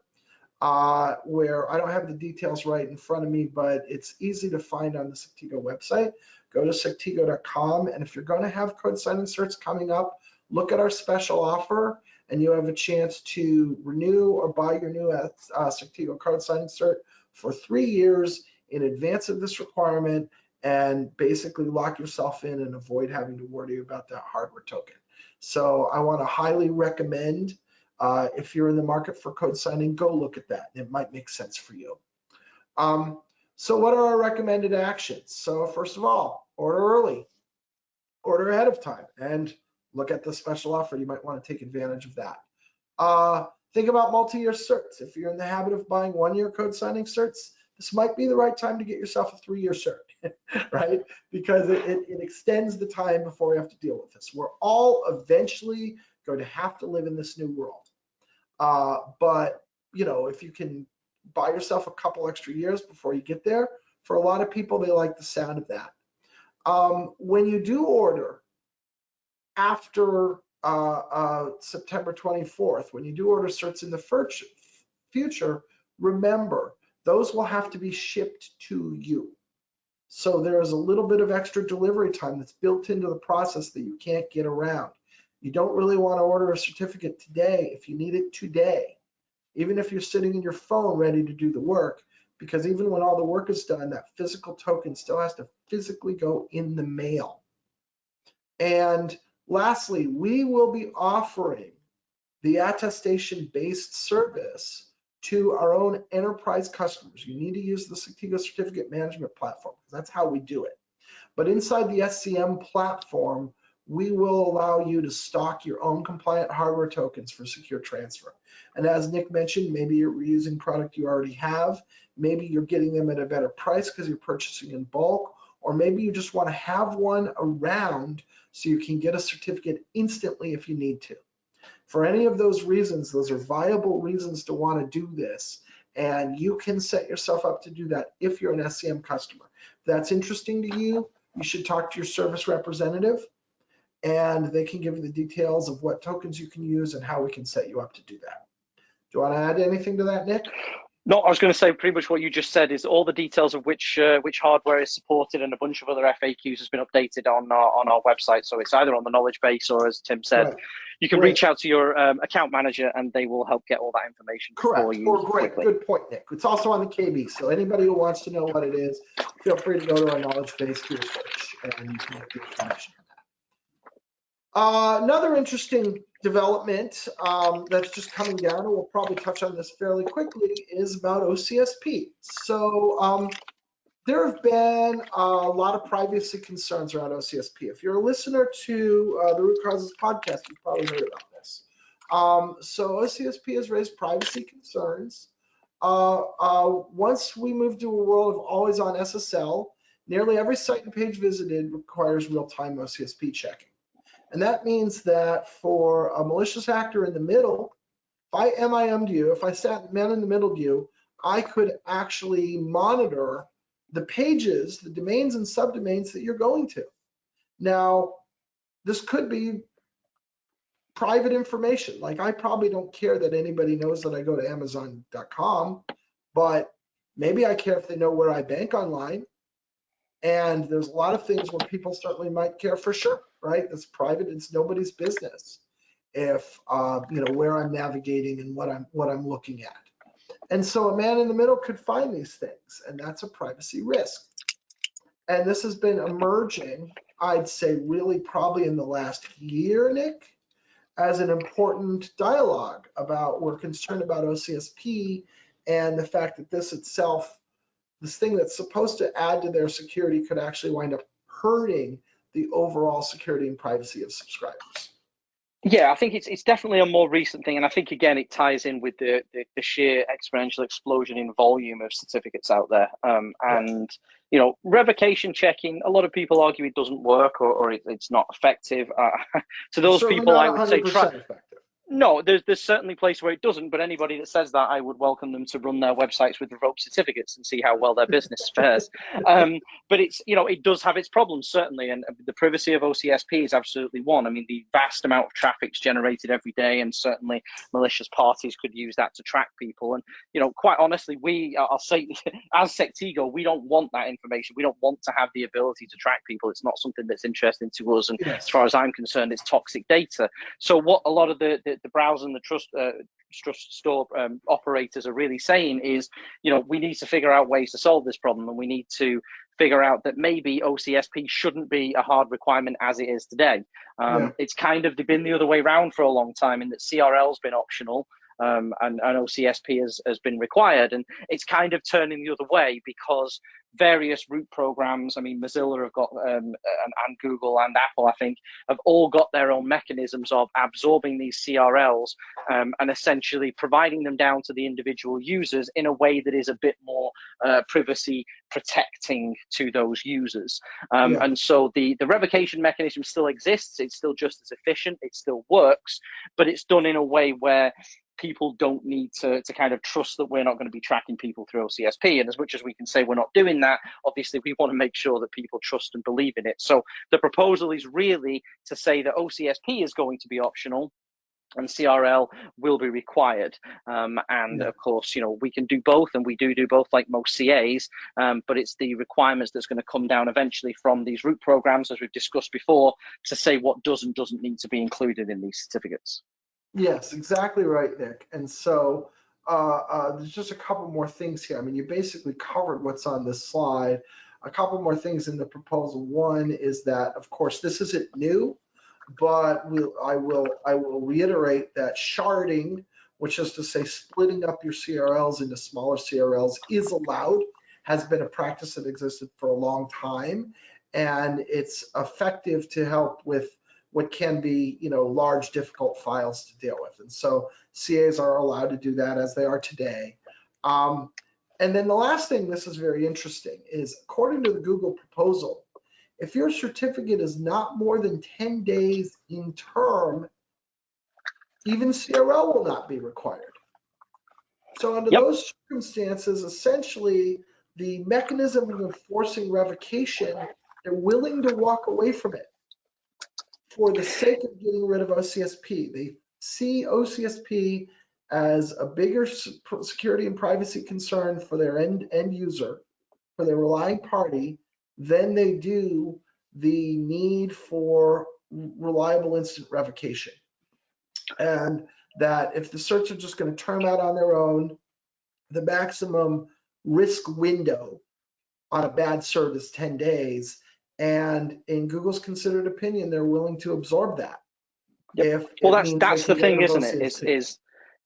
where I don't have the details right in front of me, but it's easy to find on the Sectigo website. Go to sectigo.com, and if you're going to have code signing certs coming up, look at our special offer, and you have a chance to renew or buy your new Sectigo code signing cert for 3 years in advance of this requirement, and basically lock yourself in and avoid having to worry about that hardware token. So I want to highly recommend, if you're in the market for code signing, go look at that. It might make sense for you. So what are our recommended actions? So first of all, order early, order ahead of time, and look at the special offer. You might want to take advantage of that. Think about multi-year certs. If you're in the habit of buying 1-year code signing certs, this might be the right time to get yourself a 3-year cert, right? Because it extends the time before we have to deal with this. We're all eventually going to have to live in this new world. But if you can buy yourself a couple extra years before you get there, for a lot of people, they like the sound of that. When you do order after September 24th, when you do order certs in the future, remember, those will have to be shipped to you. So there is a little bit of extra delivery time that's built into the process that you can't get around. You don't really want to order a certificate today if you need it today, even if you're sitting in your phone ready to do the work, because even when all the work is done, that physical token still has to physically go in the mail. And lastly, we will be offering the attestation-based service to our own enterprise customers. You need to use the Sectigo certificate management platform, because that's how we do it. But inside the SCM platform, we will allow you to stock your own compliant hardware tokens for secure transfer. And as Nick mentioned, maybe you're reusing product you already have, maybe you're getting them at a better price because you're purchasing in bulk, or maybe you just want to have one around so you can get a certificate instantly if you need to. For any of those reasons, those are viable reasons to want to do this, and you can set yourself up to do that if you're an SCM customer. If that's interesting to you, you should talk to your service representative, and they can give you the details of what tokens you can use and how we can set you up to do that. Do you want to add anything to that, Nick?
No, I was going to say pretty much what you just said is all the details of which hardware is supported, and a bunch of other FAQs has been updated on our website. So it's either on the knowledge base, or as Tim said,
Right.
you can reach out to your account manager and they will help get all that information for you.
Or great, quickly. Good point, Nick. It's also on the KB. So anybody who wants to know what it is, feel free to go to our knowledge base, do a search, and you can get the information on that. Another interesting development that's just coming down, and we'll probably touch on this fairly quickly, is about OCSP. So there have been a lot of privacy concerns around OCSP. If you're a listener to the Root Causes podcast, you've probably heard about this. So OCSP has raised privacy concerns. Once we move to a world of always on SSL, nearly every site and page visited requires real-time OCSP checking. And that means that for a malicious actor in the middle, if I MIM'd you, if I sat man in the middle of you, I could actually monitor the pages, the domains and subdomains that you're going to. Now, this could be private information. Like, I probably don't care that anybody knows that I go to Amazon.com, but maybe I care if they know where I bank online. And there's a lot of things where people certainly might care for sure, right? That's private. It's nobody's business if you know where I'm navigating and what I'm looking at. And so a man in the middle could find these things, and that's a privacy risk. And this has been emerging, I'd say, really probably in the last year, Nick, as an important dialogue about, we're concerned about OCSP and the fact that this itself, this thing that's supposed to add to their security, could actually wind up hurting the overall security and privacy of subscribers.
Yeah, I think it's definitely a more recent thing, and I think again it ties in with the sheer exponential explosion in volume of certificates out there. And you know, revocation checking, a lot of people argue it doesn't work or it's not effective. To those people, I would say try.
Effective.
No, there's certainly places where it doesn't, but anybody that says that, I would welcome them to run their websites with revoked certificates and see how well their business fares. But it's, you know, it does have its problems, certainly, and the privacy of OCSP is absolutely one. I mean, the vast amount of traffic's generated every day, and certainly malicious parties could use that to track people. And, you know, quite honestly, I'll say, as Sectigo, we don't want that information. We don't want to have the ability to track people. It's not something that's interesting to us, and as far as I'm concerned, it's toxic data. So what a lot of the browser and the trust store operators are really saying is, you know, we need to figure out ways to solve this problem, and we need to figure out that maybe OCSP shouldn't be a hard requirement as it is today. It's kind of been the other way around for a long time, in that CRL's been optional, and OCSP has been required, and it's kind of turning the other way because various root programs, I mean, Mozilla have got, and Google and Apple, I think, have all got their own mechanisms of absorbing these CRLs and essentially providing them down to the individual users in a way that is a bit more privacy protecting to those users. And so the revocation mechanism still exists. It's still just as efficient. It still works, but it's done in a way where people don't need to kind of trust that we're not going to be tracking people through OCSP. And as much as we can say we're not doing that, obviously we want to make sure that people trust and believe in it. So the proposal is really to say that OCSP is going to be optional and CRL will be required. And of course, we can do both, and we do both like most CAs, but it's the requirements that's going to come down eventually from these root programs, as we've discussed before, to say what does and doesn't need to be included in these certificates.
Yes, exactly right, Nick. And so there's just a couple more things here. I mean, you basically covered what's on this slide. A couple more things in the proposal. One is that, of course, this isn't new, but I will reiterate that sharding, which is to say splitting up your CRLs into smaller CRLs, is allowed, has been a practice that existed for a long time, and it's effective to help with what can be, large, difficult files to deal with. And so CAs are allowed to do that as they are today. And then the last thing, this is very interesting, is according to the Google proposal, if your certificate is not more than 10 days in term, even CRL will not be required. So under those circumstances, essentially, the mechanism of enforcing revocation, they're willing to walk away from it for the sake of getting rid of OCSP. They see OCSP as a bigger security and privacy concern for their end user, for their relying party, than they do the need for reliable instant revocation. And that if the certs are just going to turn out on their own, the maximum risk window on a bad cert is 10 days. And in Google's considered opinion, they're willing to absorb that.
Well, that's the thing, isn't it? Is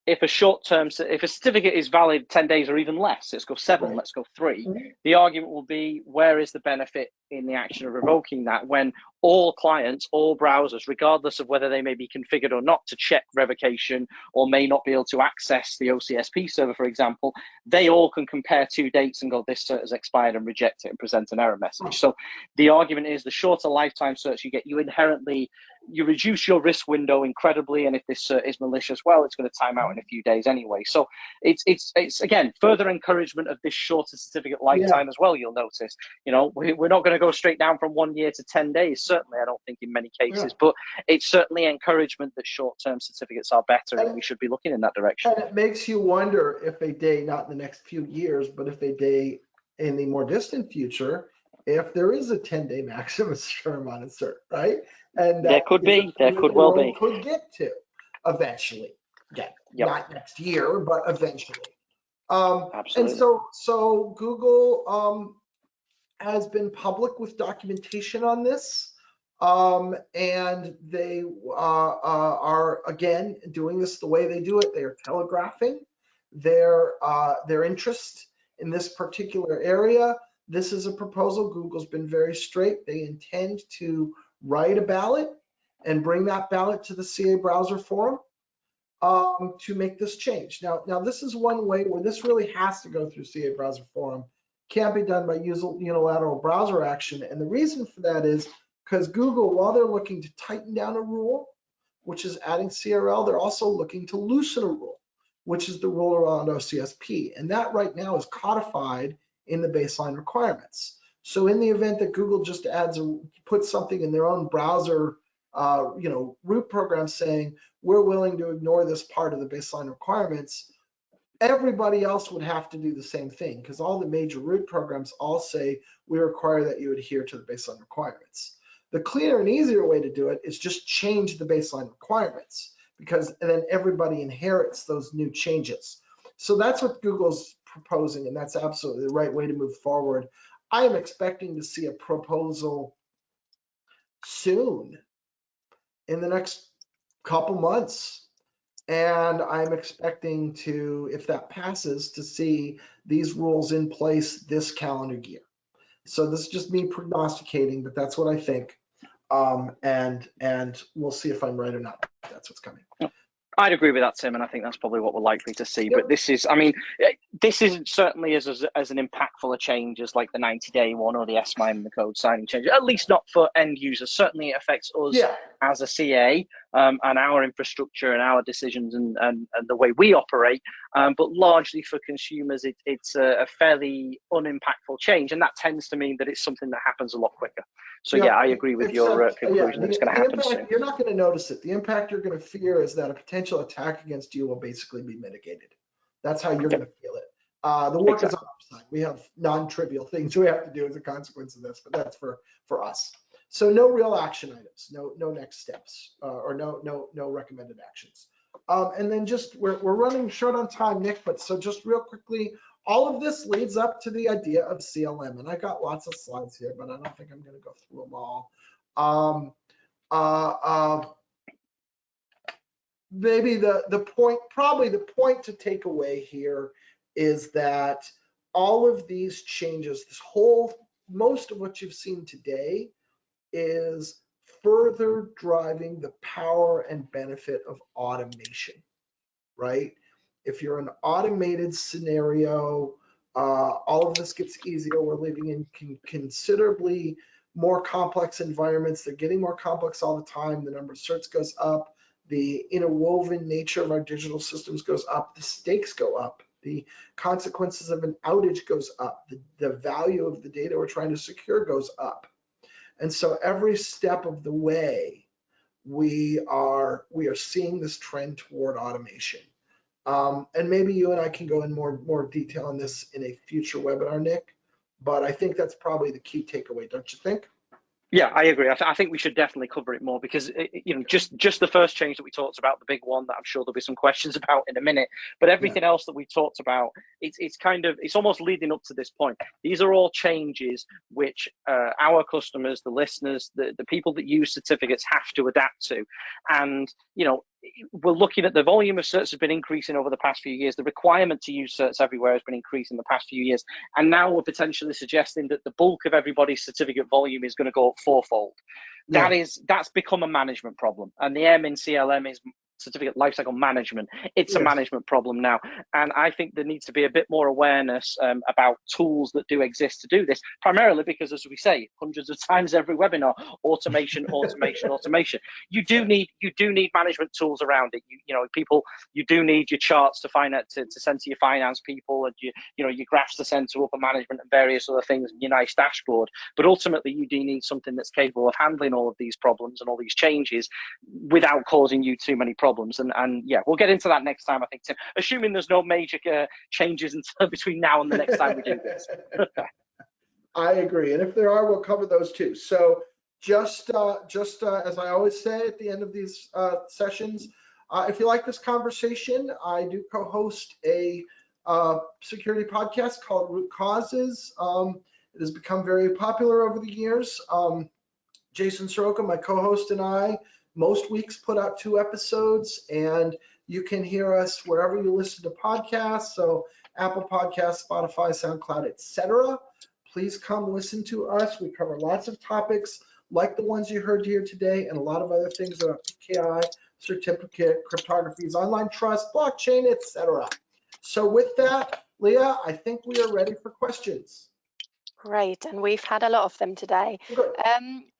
if a if a certificate is valid 10 days or even less, let's go 7, right. Let's go 3, the argument will be, where is the benefit in the action of revoking that when all clients, all browsers, regardless of whether they may be configured or not to check revocation or may not be able to access the OCSP server, for example, they all can compare 2 dates and go, this cert has expired, and reject it and present an error message. So the argument is, the shorter lifetime certs you get, you reduce your risk window incredibly, and if this cert is malicious, well, it's going to time out in a few days anyway. So it's again further encouragement of this shorter certificate lifetime as well. You'll notice, we're not going to go straight down from 1 year to 10 days. Certainly, I don't think in many cases, but it's certainly encouragement that short-term certificates are better, and we should be looking in that direction.
And it makes you wonder if a day, not in the next few years, but if a day in the more distant future, if there is a 10-day maximum term on a cert, right? And
there could well be.
Could get to eventually. Again, not next year, but eventually.
Absolutely.
And so Google has been public with documentation on this, and they are again doing this the way they do it. They are telegraphing their interest in this particular area. This is a proposal. Google's been very straight. They intend to write a ballot and bring that ballot to the CA Browser Forum to make this change. Now this is one way where this really has to go through CA Browser Forum. Can't be done by unilateral browser action. And the reason for that is because Google, while they're looking to tighten down a rule, which is adding CRL, they're also looking to loosen a rule, which is the rule around OCSP. And that right now is codified in the baseline requirements. So in the event that Google just puts something in their own browser, root program saying, we're willing to ignore this part of the baseline requirements, everybody else would have to do the same thing, because all the major root programs all say, we require that you adhere to the baseline requirements. The cleaner and easier way to do it is just change the baseline requirements, because then everybody inherits those new changes. So that's what Google's proposing, and that's absolutely the right way to move forward. I am expecting to see a proposal soon, in the next couple months. And I'm expecting to, if that passes, to see these rules in place this calendar year. So this is just me prognosticating, but that's what I think. And we'll see if I'm right or not. That's what's coming.
I'd agree with that, Tim, and I think that's probably what we're likely to see. But this is, this isn't certainly as an impactful a change as like the 90-day one or the SMIME and the code signing change, at least not for end users. Certainly it affects us as a CA, and our infrastructure and our decisions and the way we operate. But largely for consumers, it's a fairly unimpactful change, and that tends to mean that it's something that happens a lot quicker. So yeah, I agree with your conclusion. It's going to happen soon.
You're not going to notice it. The impact you're going to fear is that a potential attack against you will basically be mitigated. That's how you're going to feel it. The work is on our side. We have non-trivial things we have to do as a consequence of this, but that's for us. So no real action items, no next steps, or no recommended actions. And then just we're running short on time, Nick. But so just real quickly, all of this leads up to the idea of CLM, and I got lots of slides here, but I don't think I'm going to go through them all. Maybe probably the point to take away here is that all of these changes, most of what you've seen today is further driving the power and benefit of automation, right? If you're an automated scenario, all of this gets easier. We're living in considerably more complex environments. They're getting more complex all the time. The number of certs goes up. The interwoven nature of our digital systems goes up. The stakes go up. The consequences of an outage goes up. The value of the data we're trying to secure goes up. And so every step of the way, we are seeing this trend toward automation. And maybe you and I can go in more detail on this in a future webinar, Nick. But I think that's probably the key takeaway, don't you think?
Yeah, I agree. I think we should definitely cover it more because just the first change that we talked about, the big one that I'm sure there'll be some questions about in a minute. But everything else that we talked about, it's almost leading up to this point. These are all changes which our customers, the listeners, the people that use certificates have to adapt to. And we're looking at the volume of certs has been increasing over the past few years. The requirement to use certs everywhere has been increasing the past few years. And now we're potentially suggesting that the bulk of everybody's certificate volume is going to go up fourfold. That's become a management problem. And the M in CLM is certificate lifecycle management. It's a management problem now. And I think there needs to be a bit more awareness about tools that do exist to do this, primarily because, as we say hundreds of times every webinar, automation. You do need management tools around it. You do need your charts to send to your finance people, and your graphs to send to upper management and various other things, and your nice dashboard. But ultimately, you do need something that's capable of handling all of these problems and all these changes without causing you too many problems. And yeah, we'll get into that next time, I think, Tim, assuming there's no major changes between now and the next time we do this.
I agree, and if there are, we'll cover those too. So just as I always say at the end of these sessions, if you like this conversation, I do co-host a security podcast called Root Causes. It has become very popular over the years. Jason Soroka, my co-host, and I most weeks put out 2 episodes, and you can hear us wherever you listen to podcasts. So Apple Podcasts, Spotify, SoundCloud, etc. Please come listen to us. We cover lots of topics like the ones you heard here today, and a lot of other things about PKI, certificate, cryptographies, online trust, blockchain, etc. So with that, Leah, I think we are ready for questions.
Great, and we've had a lot of them today.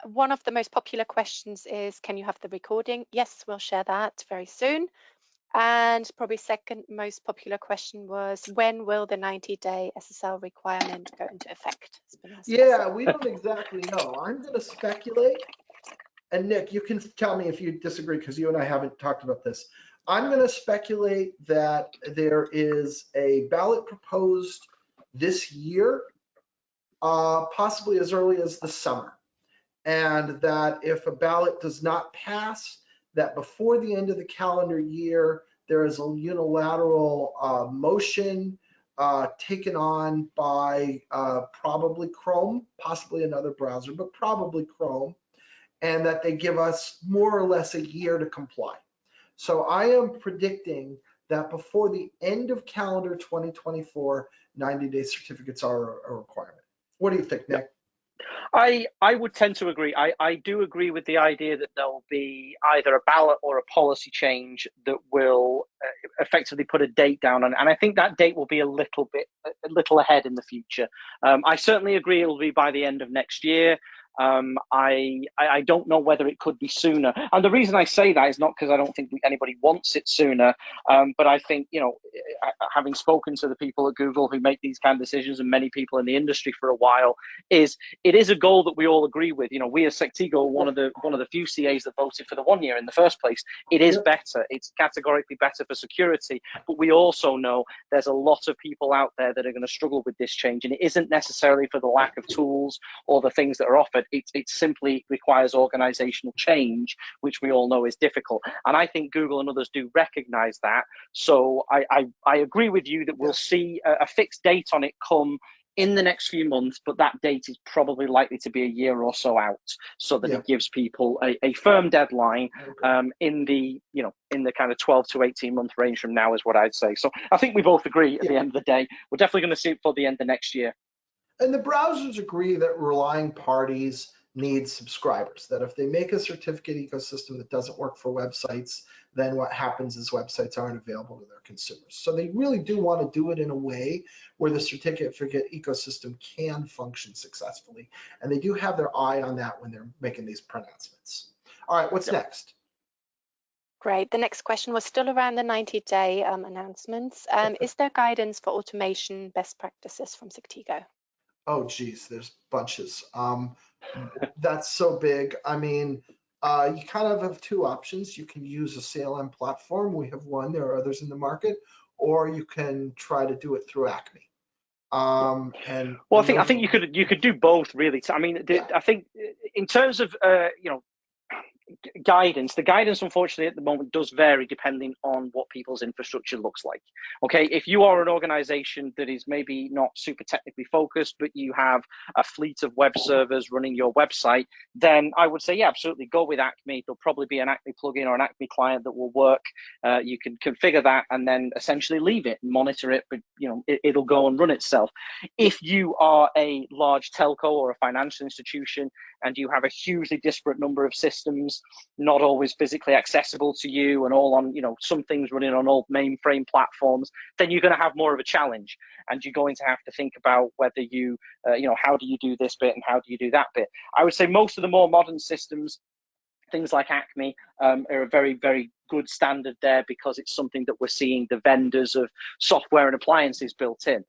One of the most popular questions is, can you have the recording? Yes, we'll share that very soon. And probably second most popular question was, when will the 90-day SSL requirement go into effect?
Yeah, we don't exactly know. I'm going to speculate. And Nick, you can tell me if you disagree, because you and I haven't talked about this. I'm going to speculate that there is a ballot proposed this year, possibly as early as the summer, and that if a ballot does not pass, that before the end of the calendar year, there is a unilateral motion taken on by probably Chrome, possibly another browser, but probably Chrome, and that they give us more or less a year to comply. So I am predicting that before the end of calendar 2024, 90-day certificates are a requirement. What do you think, Nick?
I would tend to agree. I do agree with the idea that there will be either a ballot or a policy change that will effectively put a date down on it. And I think that date will be a little ahead in the future. I certainly agree it will be by the end of next year. I don't know whether it could be sooner. And the reason I say that is not because I don't think anybody wants it sooner, but I think, having spoken to the people at Google who make these kind of decisions, and many people in the industry for a while, it is a goal that we all agree with. We as Sectigo, one of the few CAs that voted for the 1 year in the first place. It is better. It's categorically better for security, but we also know there's a lot of people out there that are going to struggle with this change, and it isn't necessarily for the lack of tools or the things that are offered. It simply requires organizational change, which we all know is difficult. And I think Google and others do recognize that. So I agree with you that we'll see a fixed date on it come in the next few months, but that date is probably likely to be a year or so out, so that it gives people a firm deadline in the kind of 12 to 18 month range from now, is what I'd say. So I think we both agree at the end of the day, we're definitely going to see it for the end of next year.
And the browsers agree that relying parties need subscribers, that if they make a certificate ecosystem that doesn't work for websites, then what happens is websites aren't available to their consumers. So they really do want to do it in a way where the certificate ecosystem can function successfully. And they do have their eye on that when they're making these pronouncements. All right, what's next?
Great. The next question was still around the 90-day announcements. Is there guidance for automation best practices from Sectigo?
Oh, geez, there's bunches. That's so big. I mean, you kind of have two options. You can use a CLM platform. We have one. There are others in the market, or you can try to do it through Acme.
I think you could do both, really. I mean, I think in terms of guidance, the guidance unfortunately at the moment does vary depending on what people's infrastructure looks like. Okay, if you are an organization that is maybe not super technically focused, but you have a fleet of web servers running your website, then I would say, yeah, absolutely, go with Acme. There'll probably be an Acme plugin or an Acme client that will work. You can configure that and then essentially leave it, monitor it, but it'll go and run itself. If you are a large telco or a financial institution and you have a hugely disparate number of systems, not always physically accessible to you, and all on, some things running on old mainframe platforms, then you're going to have more of a challenge. And you're going to have to think about whether you, how do you do this bit and how do you do that bit? I would say most of the more modern systems, things like Acme, are a very, very good standard there, because it's something that we're seeing the vendors of software and appliances built in.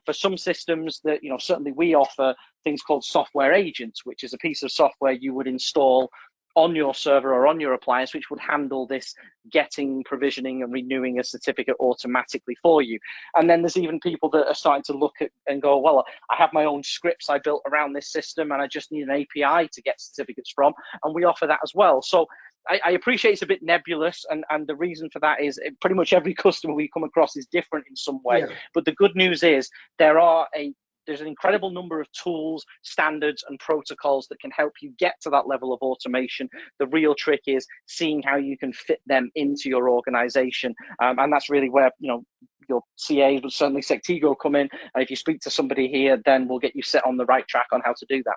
For some systems that, certainly we offer things called software agents, which is a piece of software you would install on your server or on your appliance, which would handle this getting, provisioning and renewing a certificate automatically for you. And then there's even people that are starting to look at and go, well, I have my own scripts I built around this system and I just need an API to get certificates from, and we offer that as well. So I appreciate it's a bit nebulous, and the reason for that is pretty much every customer we come across is different in some way. But the good news is there's an incredible number of tools, standards, and protocols that can help you get to that level of automation. The real trick is seeing how you can fit them into your organization. And that's really where, your CAs, but certainly Sectigo, come in. And if you speak to somebody here, then we'll get you set on the right track on how to do that.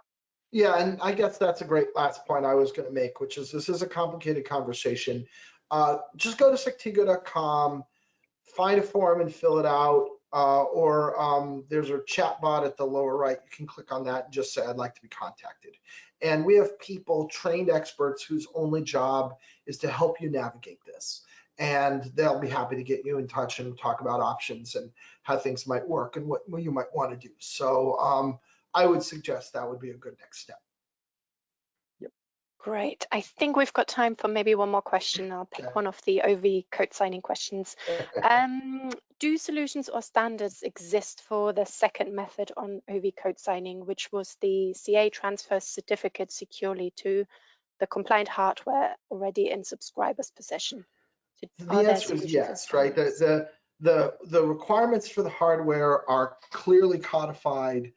Yeah, and I guess that's a great last point I was going to make, which is this is a complicated conversation. Just go to sectigo.com, find a form and fill it out. Or there's a chat bot at the lower right. You can click on that and just say, I'd like to be contacted. And we have people, trained experts, whose only job is to help you navigate this. And they'll be happy to get you in touch and talk about options and how things might work and what you might want to do. So I would suggest that would be a good next step.
Great. I think we've got time for maybe one more question. I'll pick one of the OV code signing questions. Do solutions or standards exist for the second method on OV code signing, which was the CA transfers certificate securely to the compliant hardware already in subscriber's possession?
The answer is yes, right? The requirements for the hardware are clearly codified.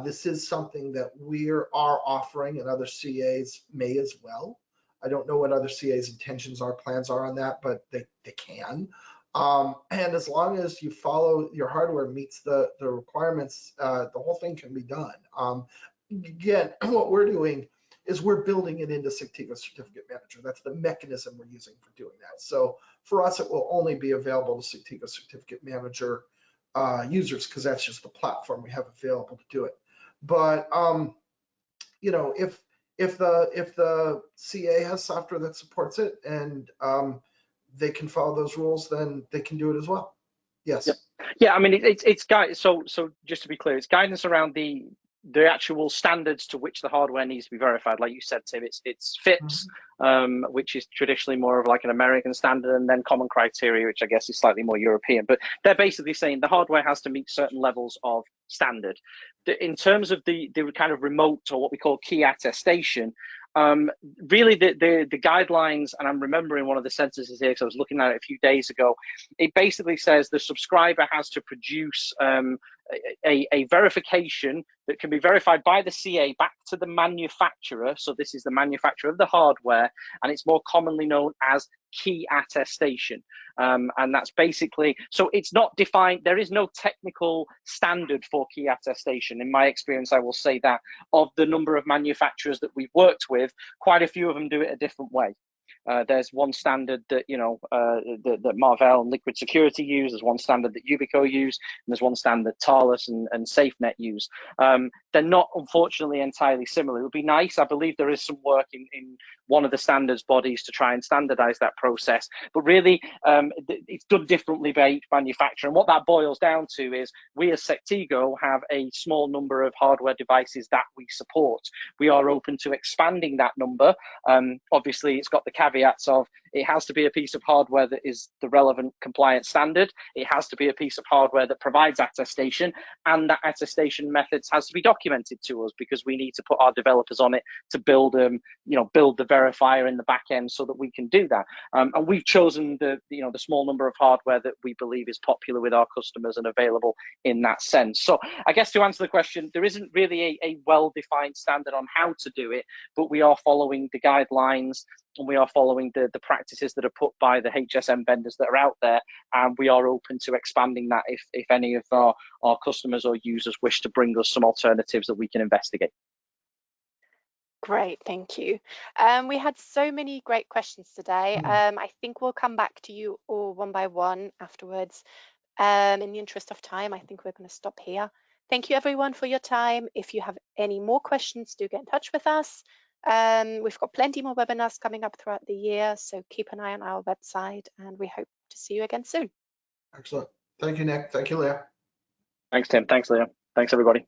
This is something that we are offering, and other CAs may as well. I don't know what other CAs' intentions are, plans are on that, but they can. And as long as you follow, your hardware meets the requirements, the whole thing can be done. Again, what we're doing is we're building it into Sectigo Certificate Manager. That's the mechanism we're using for doing that. So for us, it will only be available to Sectigo Certificate Manager users, because that's just the platform we have available to do it. But you know, if the CA has software that supports it and they can follow those rules, then they can do it as well. Yes.
Yep. Yeah, I mean, it's guidance. So just to be clear, it's guidance around the actual standards to which the hardware needs to be verified. Like you said, Tim, it's FIPS, which is traditionally more of like an American standard, and then common criteria, which I guess is slightly more European. But they're basically saying the hardware has to meet certain levels of standard. In terms of the kind of remote, or what we call key attestation, really the guidelines, and I'm remembering one of the sentences here because I was looking at it a few days ago. It basically says the subscriber has to produce a verification that can be verified by the CA back to the manufacturer. So this is the manufacturer of the hardware, and it's more commonly known as key attestation. And that's basically, so it's not defined, there is no technical standard for key attestation. In my experience, I will say that of the number of manufacturers that we've worked with, quite a few of them do it a different way. There's one standard that that Marvell and Liquid Security use. There's one standard that Yubico use, and there's one standard Thales and SafeNet use. They're not, unfortunately, entirely similar. It would be nice. I believe there is some work in one of the standards bodies to try and standardize that process, but really it's done differently by each manufacturer. And what that boils down to is we as Sectigo have a small number of hardware devices that we support. We are open to expanding that number. Obviously, it's got the caveats of it has to be a piece of hardware that is the relevant compliant standard. It has to be a piece of hardware that provides attestation, and that attestation methods has to be documented to us because we need to put our developers on it to build build the verifier in the back end so that we can do that. And we've chosen the small number of hardware that we believe is popular with our customers and available in that sense. So I guess to answer the question, there isn't really a well-defined standard on how to do it, but we are following the guidelines and we are following the practices that are put by the HSM vendors that are out there, and we are open to expanding that if any of our customers or users wish to bring us some alternatives that we can investigate.
Great, thank you. We had so many great questions today. I think we'll come back to you all one by one afterwards. In the interest of time, I think we're going to stop here. Thank you everyone for your time. If you have any more questions, do get in touch with us. We've got plenty more webinars coming up throughout the year, so keep an eye on our website, and we hope to see you again soon.
Excellent. Thank you, Nick. Thank you, Leah.
Thanks, Tim. Thanks, Leah. Thanks, everybody.